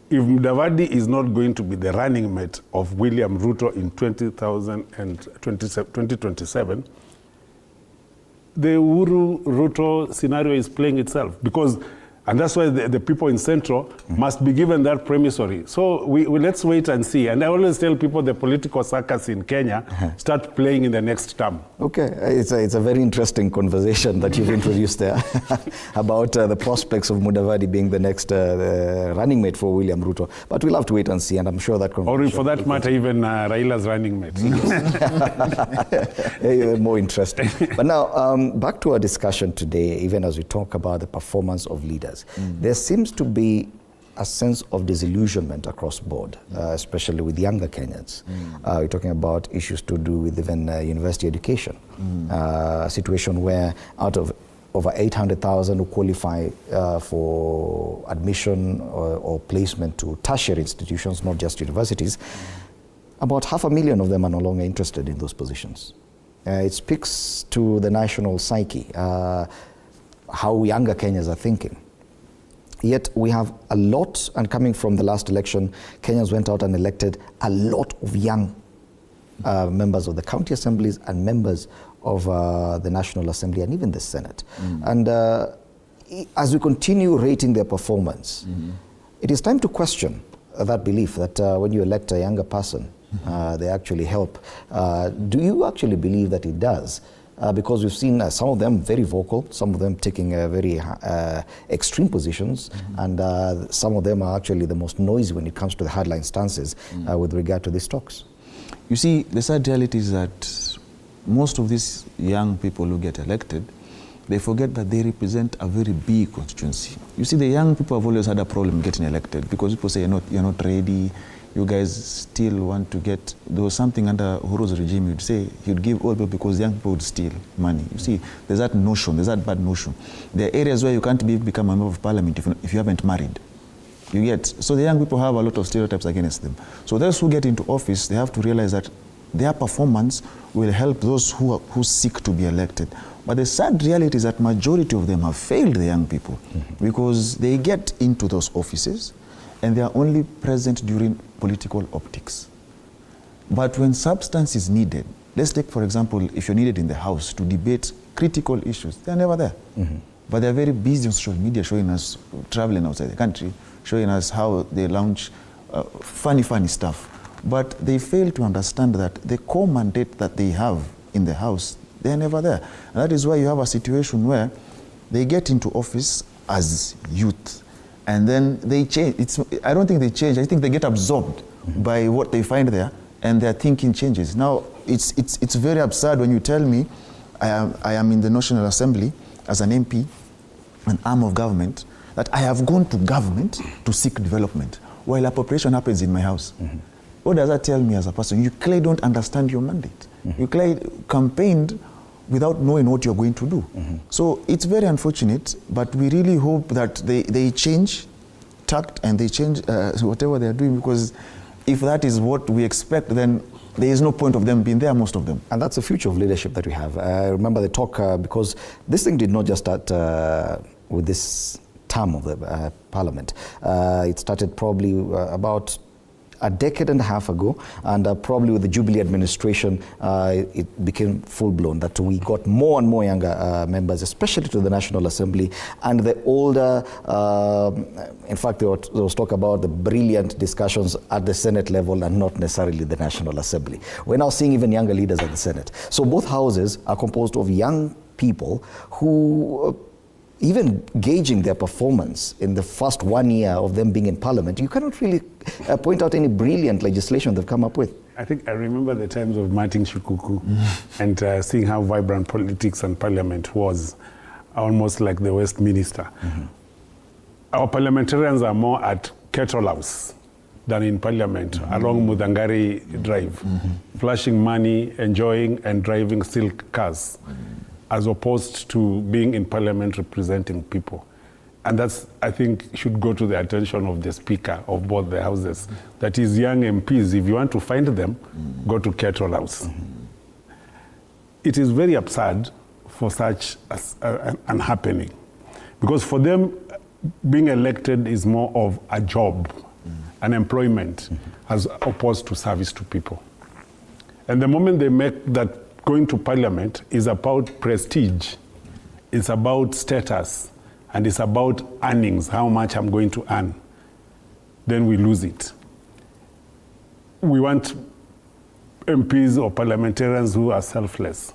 if Mudavadi is not going to be the running mate of William Ruto in 2027, the Uhuru-Ruto scenario is playing itself. Because And that's why the people in Central must be given that promissory. So let's wait and see. And I always tell people the political circus in Kenya start playing in the next term. Okay, it's a very interesting conversation that you've introduced there about the prospects of Mudavadi being the next running mate for William Ruto. But we'll have to wait and see, and I'm sure that Or for that matter, even Raila's running mate. Even more interesting. But now, back to our discussion today, even as we talk about the performance of leaders. There seems to be a sense of disillusionment across board, especially with younger Kenyans. We're talking about issues to do with even university education. A situation where out of over 800,000 who qualify for admission or placement to tertiary institutions, not just universities, about 500,000 of them are no longer interested in those positions. It speaks to the national psyche, how younger Kenyans are thinking. Yet we have a lot, and coming from the last election, Kenyans went out and elected a lot of young members of the county assemblies and members of the National Assembly and even the Senate. And as we continue rating their performance, it is time to question that belief that when you elect a younger person, they actually help. Do you actually believe that it does? Because we've seen some of them very vocal, some of them taking very extreme positions, and some of them are actually the most noisy when it comes to the hardline stances with regard to these talks. You see, the sad reality is that most of these young people who get elected, they forget that they represent a very big constituency. You see, the young people have always had a problem getting elected because people say you're not ready. You guys still want to get, there was something under Uhuru's regime, you'd say he'd give all people because young people would steal money. You see, there's that notion, there's that bad notion. There are areas where you can't become a member of parliament if you haven't married. You get, so the young people have a lot of stereotypes against them. So those who get into office, they have to realize that their performance will help those who seek to be elected. But the sad reality is that majority of them have failed the young people because they get into those offices and they are only present during political optics. But when substance is needed, let's take, for example, if you're needed in the House to debate critical issues, they're never there. But they're very busy on social media showing us traveling outside the country, showing us how they launch funny stuff. But they fail to understand that the core mandate that they have in the House, they're never there. And that is why you have a situation where they get into office as youth, and then they change. I don't think they change. I think they get absorbed by what they find there, and their thinking changes. Now, it's very absurd when you tell me I am in the National Assembly as an MP, an arm of government, that I have gone to government to seek development, while appropriation happens in my house. What does that tell me as a person? You clearly don't understand your mandate. You clearly campaigned without knowing what you're going to do. So it's very unfortunate, but we really hope that they change tact and they change whatever they're doing, because if that is what we expect, then there is no point of them being there, most of them. And that's the future of leadership that we have. I remember the talk, because this thing did not just start with this term of the parliament. It started probably about a decade and a half ago, and probably with the Jubilee administration, it became full-blown, that we got more and more younger members, especially to the National Assembly, and the older, in fact, there was talk about the brilliant discussions at the Senate level and not necessarily the National Assembly. We're now seeing even younger leaders at the Senate. So both houses are composed of young people who even gauging their performance in the first 1 year of them being in parliament, you cannot really point out any brilliant legislation they've come up with. I think I remember the times of Martin Shikuku and seeing how vibrant politics and parliament was, almost like the Westminster. Our parliamentarians are more at Kettle House than in parliament, along Mudangari Drive, flashing money, enjoying and driving silk cars, as opposed to being in parliament representing people. And that's, I think, should go to the attention of the speaker of both the houses. That is, young MPs, if you want to find them, go to Kettle House. It is very absurd for such an happening, because for them, being elected is more of a job, an employment, as opposed to service to people. And the moment they make that going to parliament is about prestige, it's about status, and it's about earnings, how much I'm going to earn, then we lose it. We want MPs or parliamentarians who are selfless.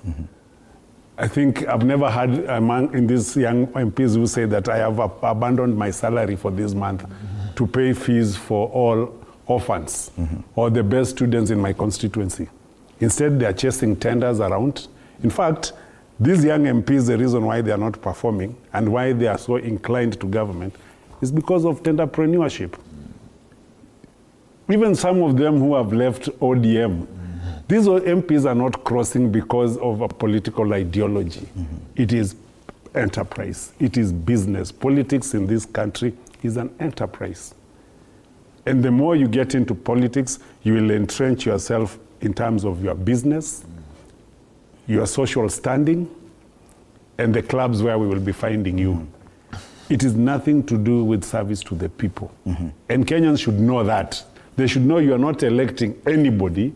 I think I've never had in these young MPs who say that I have abandoned my salary for this month to pay fees for all orphans or the best students in my constituency. Instead, they are chasing tenders around. In fact, these young MPs, the reason why they are not performing and why they are so inclined to government is because of tenderpreneurship. Even some of them who have left ODM, these MPs are not crossing because of a political ideology. It is enterprise. It is business. Politics in this country is an enterprise. And the more you get into politics, you will entrench yourself in terms of your business, your social standing, and the clubs where we will be finding you. It is nothing to do with service to the people. And Kenyans should know that. They should know you are not electing anybody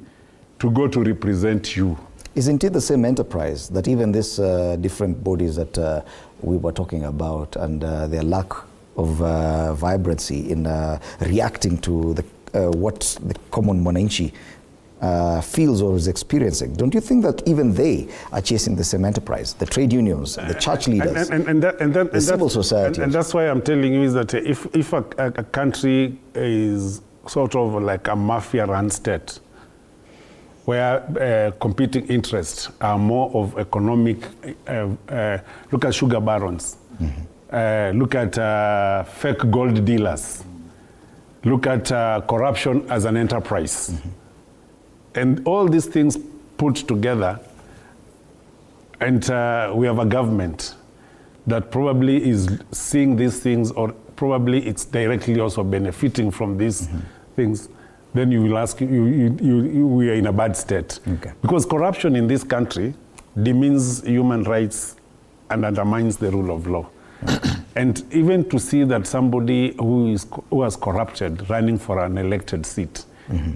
to go to represent you. Isn't it the same enterprise that even these different bodies that we were talking about and their lack of vibrancy in reacting to what the common mwananchi feels or is experiencing? Don't you think that even they are chasing the same enterprise? The trade unions, the church leaders, the civil society. And that's why I'm telling you is that if a country is sort of like a mafia-run state, where competing interests are more of economic, look at sugar barons, look at fake gold dealers, look at corruption as an enterprise. And all these things put together, and we have a government that probably is seeing these things, or probably it's directly also benefiting from these things, then you will ask, we are in a bad state. Because corruption in this country demeans human rights and undermines the rule of law. And even to see that somebody who has corrupted running for an elected seat,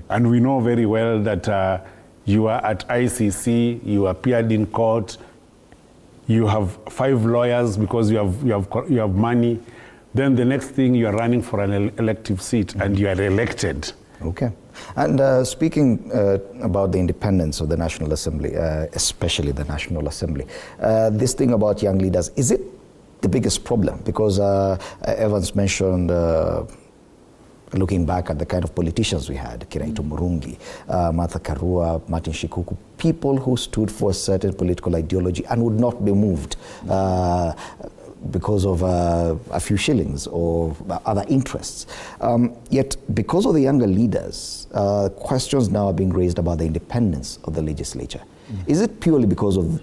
and we know very well that you are at ICC, you appeared in court, you have 5 lawyers because you have money, then the next thing you are running for an elective seat and you are elected. Okay. And speaking about the independence of the National Assembly, especially the National Assembly, this thing about young leaders, is it the biggest problem? Because Evans mentioned, looking back at the kind of politicians we had, Kiraito Murungi, Martha Karua, Martin Shikuku, people who stood for a certain political ideology and would not be moved because of a few shillings or other interests. Yet, because of the younger leaders, questions now are being raised about the independence of the legislature. Is it purely because of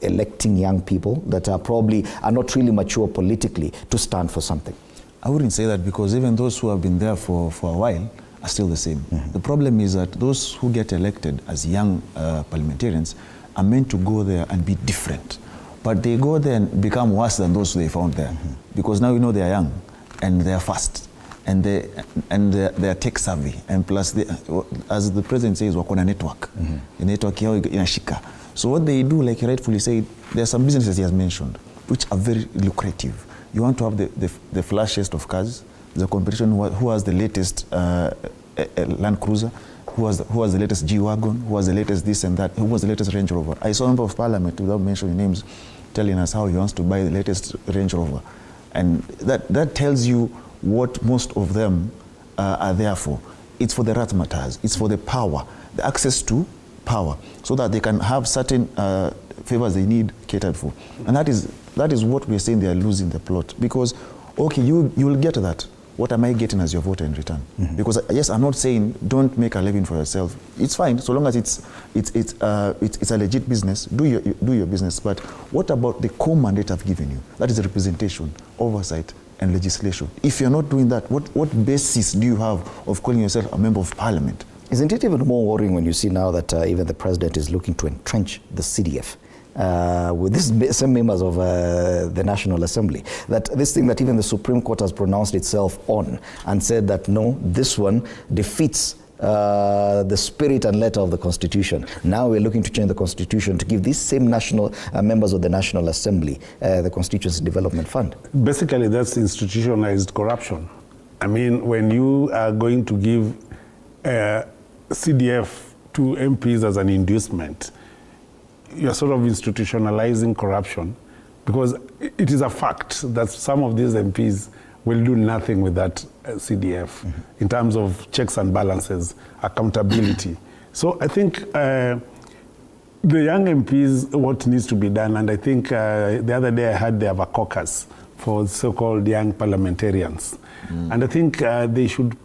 electing young people that are not really mature politically to stand for something? I wouldn't say that, because even those who have been there for a while are still the same. The problem is that those who get elected as young parliamentarians are meant to go there and be different. But they go there and become worse than those they found there. Because now they are young and they are fast and they are tech savvy, and plus as the president says, wakona network. The network yao inashika. So what they do, like you rightfully said, there are some businesses he has mentioned which are very lucrative. You want to have the flashiest of cars, the competition, who has the latest Land Cruiser, who has the latest G-Wagon, who has the latest this and that, who has the latest Range Rover. I saw a member of parliament, without mentioning names, telling us how he wants to buy the latest Range Rover. And that tells you what most of them are there for. It's for the razzmatazz, it's for the power, the access to power, so that they can have certain favors they need catered for. And that is what we're saying they are losing the plot. Because, okay, you will get that. What am I getting as your voter in return? Because yes, I'm not saying don't make a living for yourself. It's fine, so long as it's a legit business. Do your business. But what about the core mandate I've given you? That is representation, oversight, and legislation. If you're not doing that, what basis do you have of calling yourself a member of parliament? Isn't it even more worrying when you see now that even the president is looking to entrench the CDF? With these same members of the National Assembly, that this thing that even the Supreme Court has pronounced itself on and said that no, this one defeats the spirit and letter of the Constitution. Now we're looking to change the Constitution to give these same national members of the National Assembly the Constituency Development Fund. Basically, that's institutionalized corruption. I mean, when you are going to give CDF to MPs as an inducement, you're sort of institutionalizing corruption, because it is a fact that some of these MPs will do nothing with that CDF in terms of checks and balances, accountability. So I think the young MPs, what needs to be done, and I think the other day I heard they have a caucus for so-called young parliamentarians. And I think they should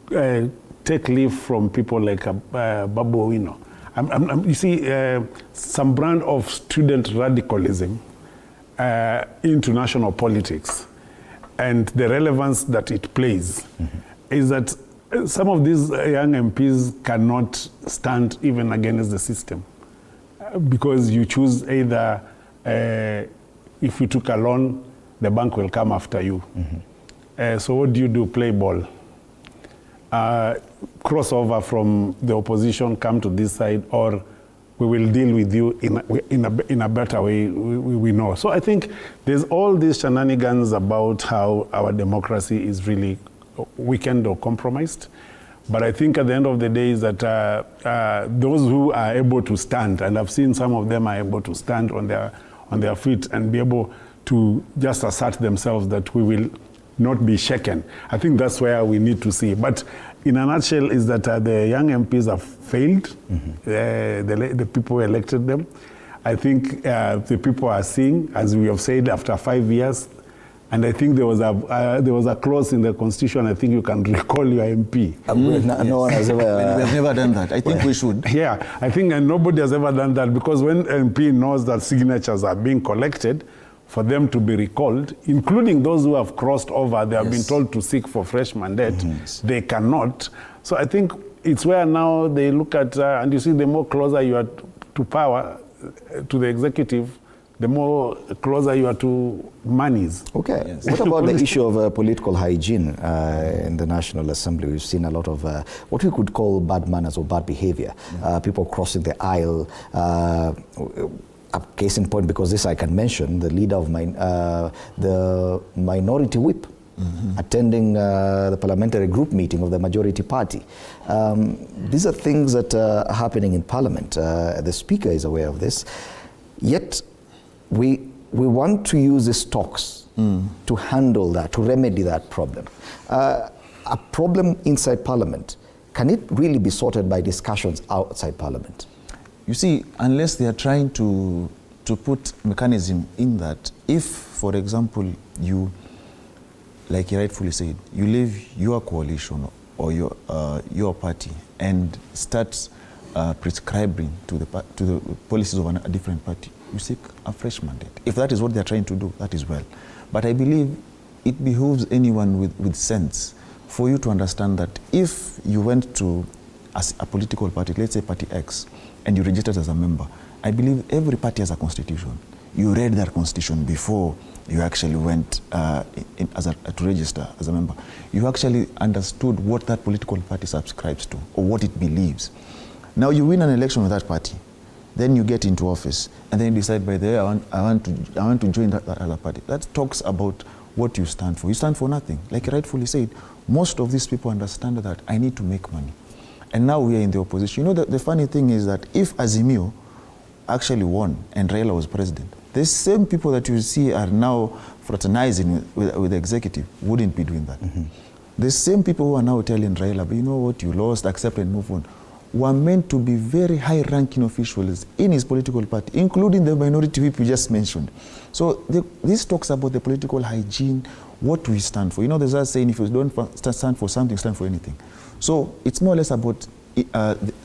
take leave from people like Babu Owino. You see, some brand of student radicalism into national politics, and the relevance that it plays is that some of these young MPs cannot stand even against the system, because you choose either, if you took a loan, the bank will come after you. So what do? Play ball. Crossover from the opposition, come to this side, or we will deal with you in a better way, we know. So I think there's all these shenanigans about how our democracy is really weakened or compromised. But I think at the end of the day is that those who are able to stand, and I've seen some of them are able to stand on their feet and be able to just assert themselves, that we will not be shaken. I think that's where we need to see. But in a nutshell is that the young MPs have failed. The people who elected them. I think the people are seeing, as we have said, after 5 years. And I think there was a clause in the Constitution, I think you can recall your MP. No one has ever... We have never done that. I think we should. Yeah, I think nobody has ever done that, because when MP knows that signatures are being collected, for them to be recalled, including those who have crossed over, they have been told to seek for fresh mandate. They cannot. So I think it's where now they look at, and you see, the more closer you are to power, to the executive, the more closer you are to monies. Okay. Yes. What about the issue of political hygiene in the National Assembly? We've seen a lot of what we could call bad manners or bad behavior. People crossing the aisle. A case in point, because this I can mention, the leader of the minority whip attending the parliamentary group meeting of the majority party. These are things that are happening in Parliament. The Speaker is aware of this. Yet we want to use these talks to handle that, to remedy that problem. A problem inside Parliament, can it really be sorted by discussions outside Parliament? You see, unless they are trying to put mechanism in that, if, for example, you, like you rightfully said, you leave your coalition or your party and start prescribing to the policies of a different party, you seek a fresh mandate. If that is what they are trying to do, that is well. But I believe it behooves anyone with sense for you to understand that if you went to a political party, let's say Party X, and you registered as a member, I believe every party has a constitution. You read that constitution before you actually went to register as a member. You actually understood what that political party subscribes to or what it believes. Now you win an election with that party, then you get into office, and then you decide, by the way, I want to join that other party. That talks about what you stand for. You stand for nothing. Like you rightfully said, most of these people understand that I need to make money. And now we are in the opposition. You know, the funny thing is that if Azimio actually won and Raila was president, the same people that you see are now fraternizing with the executive wouldn't be doing that. The same people who are now telling Raila, but you know what, you lost, accept and move on, were meant to be very high-ranking officials in his political party, including the minority whip you just mentioned. So this talks about the political hygiene, what we stand for. You know, there's that saying, if you don't stand for something, stand for anything. So it's more or less about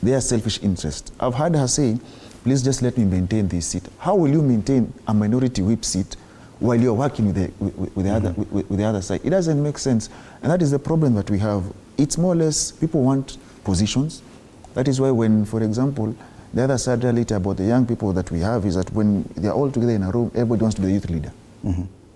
their selfish interest. I've heard her say, please just let me maintain this seat. How will you maintain a minority whip seat while you're working with the other side? It doesn't make sense. And that is the problem that we have. It's more or less, people want positions. That is why when, for example, the other sad reality about the young people that we have is that when they're all together in a room, everybody wants to be the youth leader.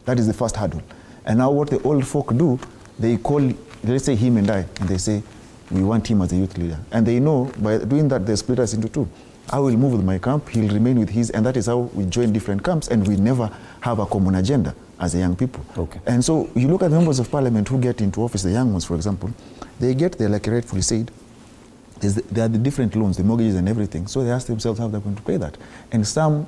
That is the first hurdle. And now what the old folk do, they call, let's say him and I, and they say, we want him as a youth leader. And they know by doing that, they split us into two. I will move with my camp, he'll remain with his, and that is how we join different camps, and we never have a common agenda as a young people. Okay. And so you look at the members of parliament who get into office, the young ones, for example, they get there, like you rightfully said, there are the different loans, the mortgages and everything. So they ask themselves how they're going to pay that. And some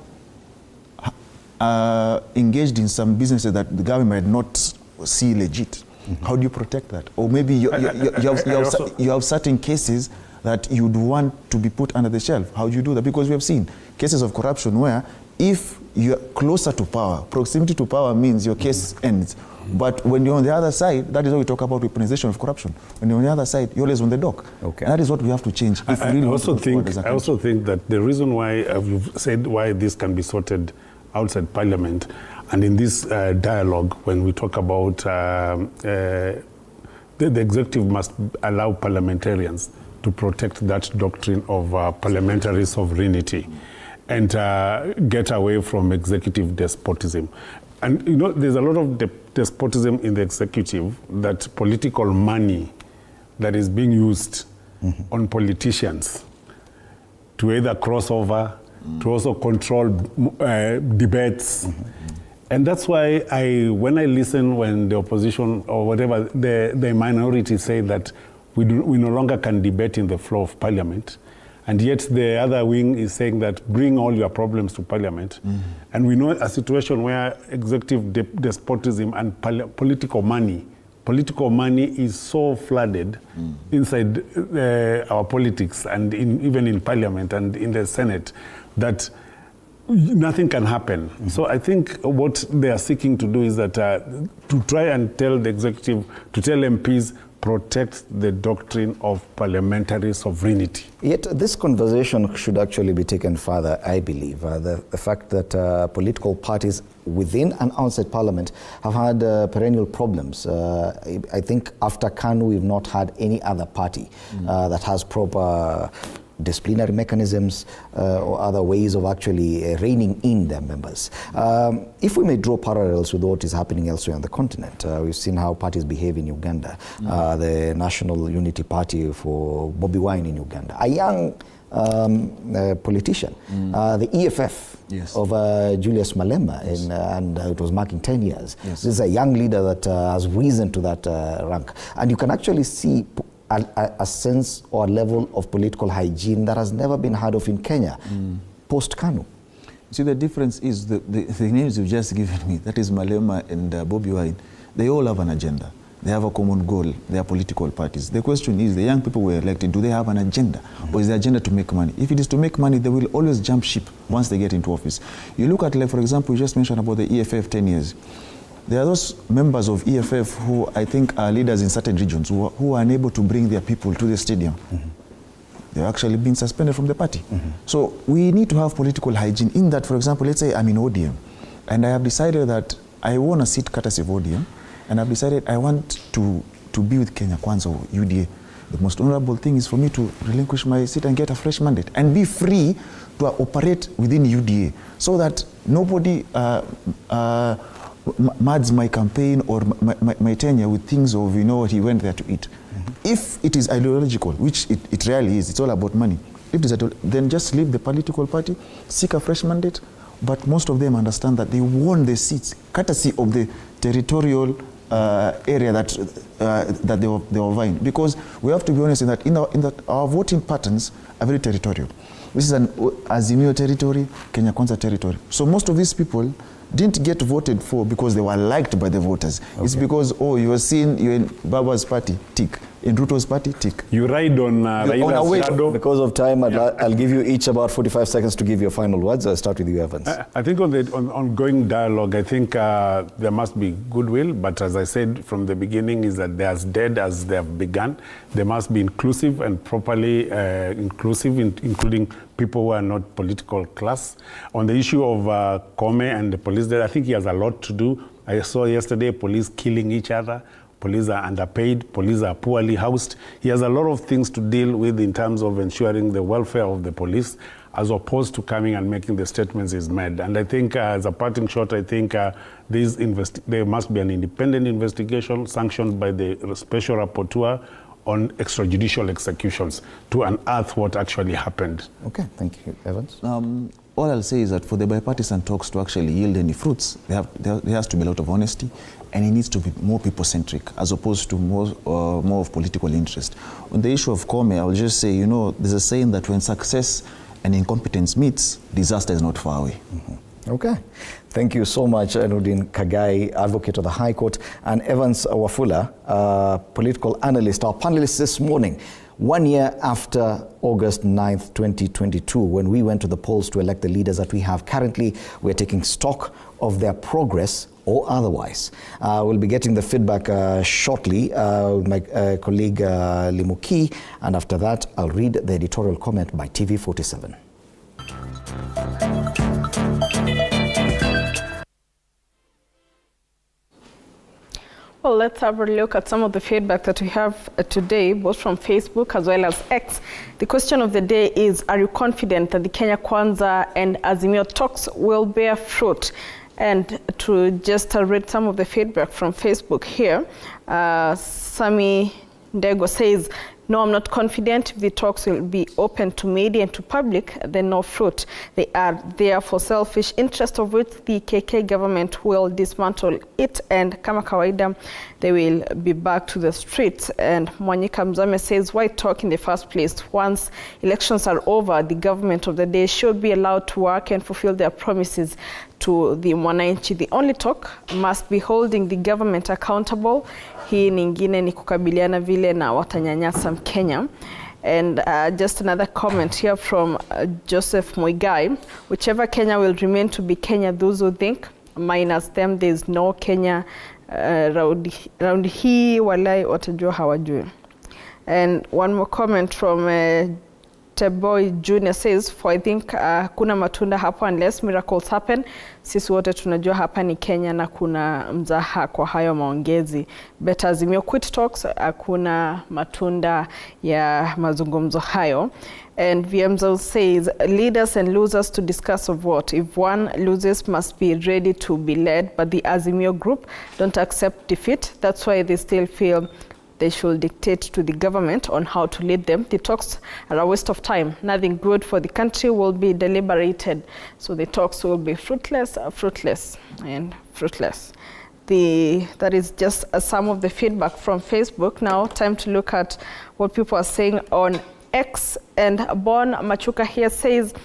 are engaged in some businesses that the government might not see legit. How do you protect that? Or maybe you have certain cases that you'd want to be put under the shelf. How do you do that? Because we have seen cases of corruption where if you're closer to power, proximity to power means your case ends. But when you're on the other side, that is why we talk about weaponization of corruption. When you're on the other side, you're always on the dock. Okay. And that is what we have to change. If we really I also think that the reason why you've said why this can be sorted outside Parliament, and in this dialogue, when we talk about the executive must allow parliamentarians to protect that doctrine of parliamentary sovereignty and get away from executive despotism. And you know, there's a lot of despotism in the executive, that political money that is being used on politicians to either cross over, to also control debates. And that's why when I listen when the opposition or whatever, the minority say that we no longer can debate in the floor of Parliament, and yet the other wing is saying that bring all your problems to Parliament. And we know a situation where executive despotism and political money is so flooded inside our politics and even in Parliament and in the Senate that nothing can happen. So I think what they are seeking to do is that to try and tell the executive, to tell MPs, protect the doctrine of parliamentary sovereignty. Yet this conversation should actually be taken further, I believe. The fact that political parties within and outside Parliament have had perennial problems. I think after KANU, we've not had any other party that has proper disciplinary mechanisms or other ways of actually reining in their members. If we may draw parallels with what is happening elsewhere on the continent, we've seen how parties behave in Uganda. The National Unity Party for Bobi Wine in Uganda, a young politician, the EFF of Julius Malema, and it was marking 10 years. This is a young leader that has risen to that rank. And you can actually see a sense or a level of political hygiene that has never been heard of in Kenya post-KANU. See, the difference is the names you've just given me, that is Malema and Bobi Wine, they all have an agenda. They have a common goal. They are political parties. The question is, the young people were elected, do they have an agenda? Or is the agenda to make money? If it is to make money, they will always jump ship once they get into office. You look at, like, for example, you just mentioned about the EFF 10 years. There are those members of EFF who I think are leaders in certain regions who are unable to bring their people to the stadium. They've actually been suspended from the party. So we need to have political hygiene in that. For example, let's say I'm in ODM and I have decided that I want a seat courtesy of ODM, and I've decided I want to be with Kenya Kwanza or UDA. The most honorable thing is for me to relinquish my seat and get a fresh mandate and be free to operate within UDA so that nobody mads my campaign or my tenure with things of, you know what, he went there to eat. If it is ideological, which it really is, it's all about money. If it is, then just leave the political party, seek a fresh mandate. But most of them understand that they won the seats courtesy of the territorial area that they were vying. Because we have to be honest in that our voting patterns are very territorial. This is an Azimio territory, Kenya Kwanza territory. So most of these people didn't get voted for because they were liked by the voters. Okay. It's because, you're in Baba's party, tick. In Ruto's party, tick. You ride on Raila's shadow. Because of time, I'll give you each about 45 seconds to give your final words. I'll start with you, Evans. I think on the ongoing dialogue, I think there must be goodwill, but as I said from the beginning, is that they're as dead as they have begun. They must be inclusive and properly inclusive, including people who are not political class. On the issue of Kome and the police there, I think he has a lot to do. I saw yesterday police killing each other. Police are underpaid, police are poorly housed. He has a lot of things to deal with in terms of ensuring the welfare of the police, as opposed to coming and making the statements he's made. And I think as a parting shot, I think there must be an independent investigation sanctioned by the Special Rapporteur on extrajudicial executions to unearth what actually happened. Okay, thank you. Evans? All I'll say is that for the bipartisan talks to actually yield any fruits, there has to be a lot of honesty, and it needs to be more people-centric as opposed to more of political interest. On the issue of Kome, I will just say, there's a saying that when success and incompetence meets, disaster is not far away. Mm-hmm. Okay. Thank you so much, Nurdin Kagai, advocate of the High Court, and Evans Wafula, political analyst, our panelists this morning. 1 year after August 9th, 2022, when we went to the polls to elect the leaders that we have currently, we're taking stock of their progress or otherwise. We'll be getting the feedback shortly with my colleague Limuki, and after that, I'll read the editorial comment by TV47. Well, let's have a look at some of the feedback that we have today, both from Facebook as well as X. The question of the day is, are you confident that the Kenya Kwanza and Azimio talks will bear fruit? And to just read some of the feedback from Facebook here, Sami Ndego says, no, I'm not confident. If the talks will be open to media and to public, then no fruit. They are there for selfish interest, of which the KK government will dismantle it, and kama kawaida, they will be back to the streets. And Mwanyika Mzame says, why talk in the first place? Once elections are over, the government of the day should be allowed to work and fulfill their promises to the mwananchi. The only talk must be holding the government accountable. Hii nyingine ni kukabiliana vile na watanyanyasa Mkenya. And just another comment here from Joseph Muigai. Whichever Kenya will remain to be Kenya, those who think, minus them, there is no Kenya round hii, walai watajua hawajui. And one more comment from Teboy Jr. says, for I think kuna matunda hapo unless miracles happen. Sisi wote tunajua hapa ni Kenya na kuna mzaha kwa hayo maongezi. But Azimio quit talks, kuna matunda ya mazungumzo hayo. And VMZO says, leaders and losers to discuss of what? If one loses, must be ready to be led, but the Azimio group don't accept defeat. That's why they still feel they should dictate to the government on how to lead them. The talks are a waste of time. Nothing good for the country will be deliberated. So the talks will be fruitless. That is just some of the feedback from Facebook. Now, time to look at what people are saying on X. And Bon Machuka here says,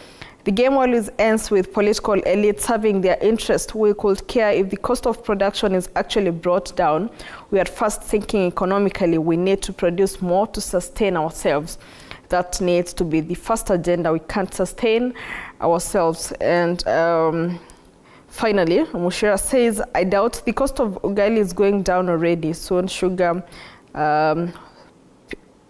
the game always ends with political elites having their interest. We could care if the cost of production is actually brought down. We are first thinking economically. We need to produce more to sustain ourselves. That needs to be the first agenda. We can't sustain ourselves. And finally, Mushira says, I doubt the cost of ugali is going down already. Soon sugar,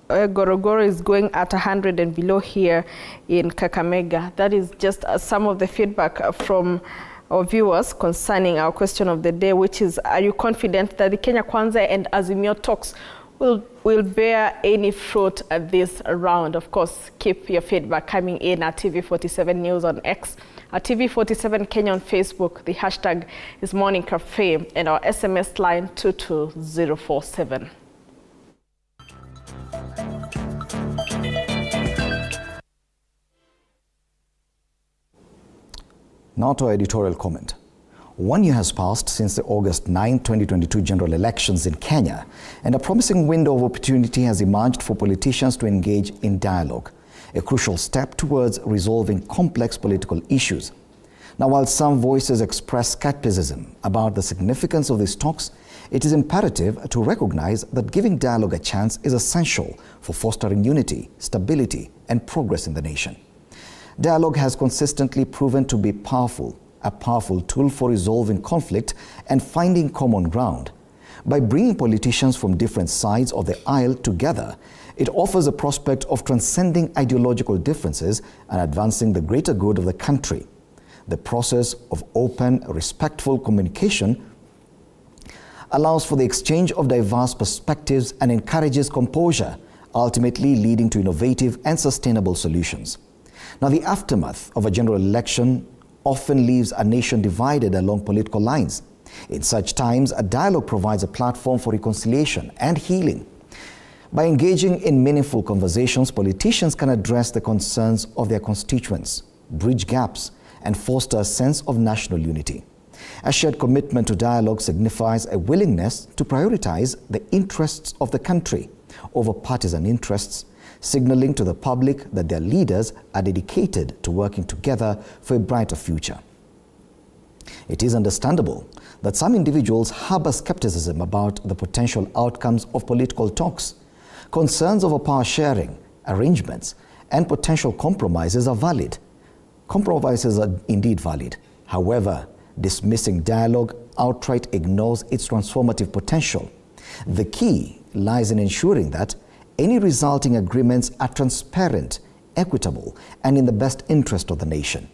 Gorogoro is going at 100 and below here in Kakamega. That is just some of the feedback from our viewers concerning our question of the day, which is, are you confident that the Kenya Kwanza and Azimio talks will bear any fruit at this round? Of course, keep your feedback coming in at TV47 News on X, at TV47 Kenya on Facebook. The hashtag is Morning Cafe, and our SMS line 22047. Now to our editorial comment. 1 year has passed since the August 9, 2022 general elections in Kenya, and a promising window of opportunity has emerged for politicians to engage in dialogue, a crucial step towards resolving complex political issues. Now, while some voices express skepticism about the significance of these talks, it is imperative to recognize that giving dialogue a chance is essential for fostering unity, stability, and progress in the nation. Dialogue has consistently proven to be a powerful tool for resolving conflict and finding common ground. By bringing politicians from different sides of the aisle together, it offers a prospect of transcending ideological differences and advancing the greater good of the country. The process of open, respectful communication allows for the exchange of diverse perspectives and encourages composure, ultimately leading to innovative and sustainable solutions. Now, the aftermath of a general election often leaves a nation divided along political lines. In such times, a dialogue provides a platform for reconciliation and healing. By engaging in meaningful conversations, politicians can address the concerns of their constituents, bridge gaps, and foster a sense of national unity. A shared commitment to dialogue signifies a willingness to prioritize the interests of the country over partisan interests, signaling to the public that their leaders are dedicated to working together for a brighter future. It is understandable that some individuals harbor skepticism about the potential outcomes of political talks. Concerns over power sharing, arrangements, and potential compromises are valid. Compromises are indeed valid. However, dismissing dialogue outright ignores its transformative potential. The key lies in ensuring that any resulting agreements are transparent, equitable, and in the best interest of the nation.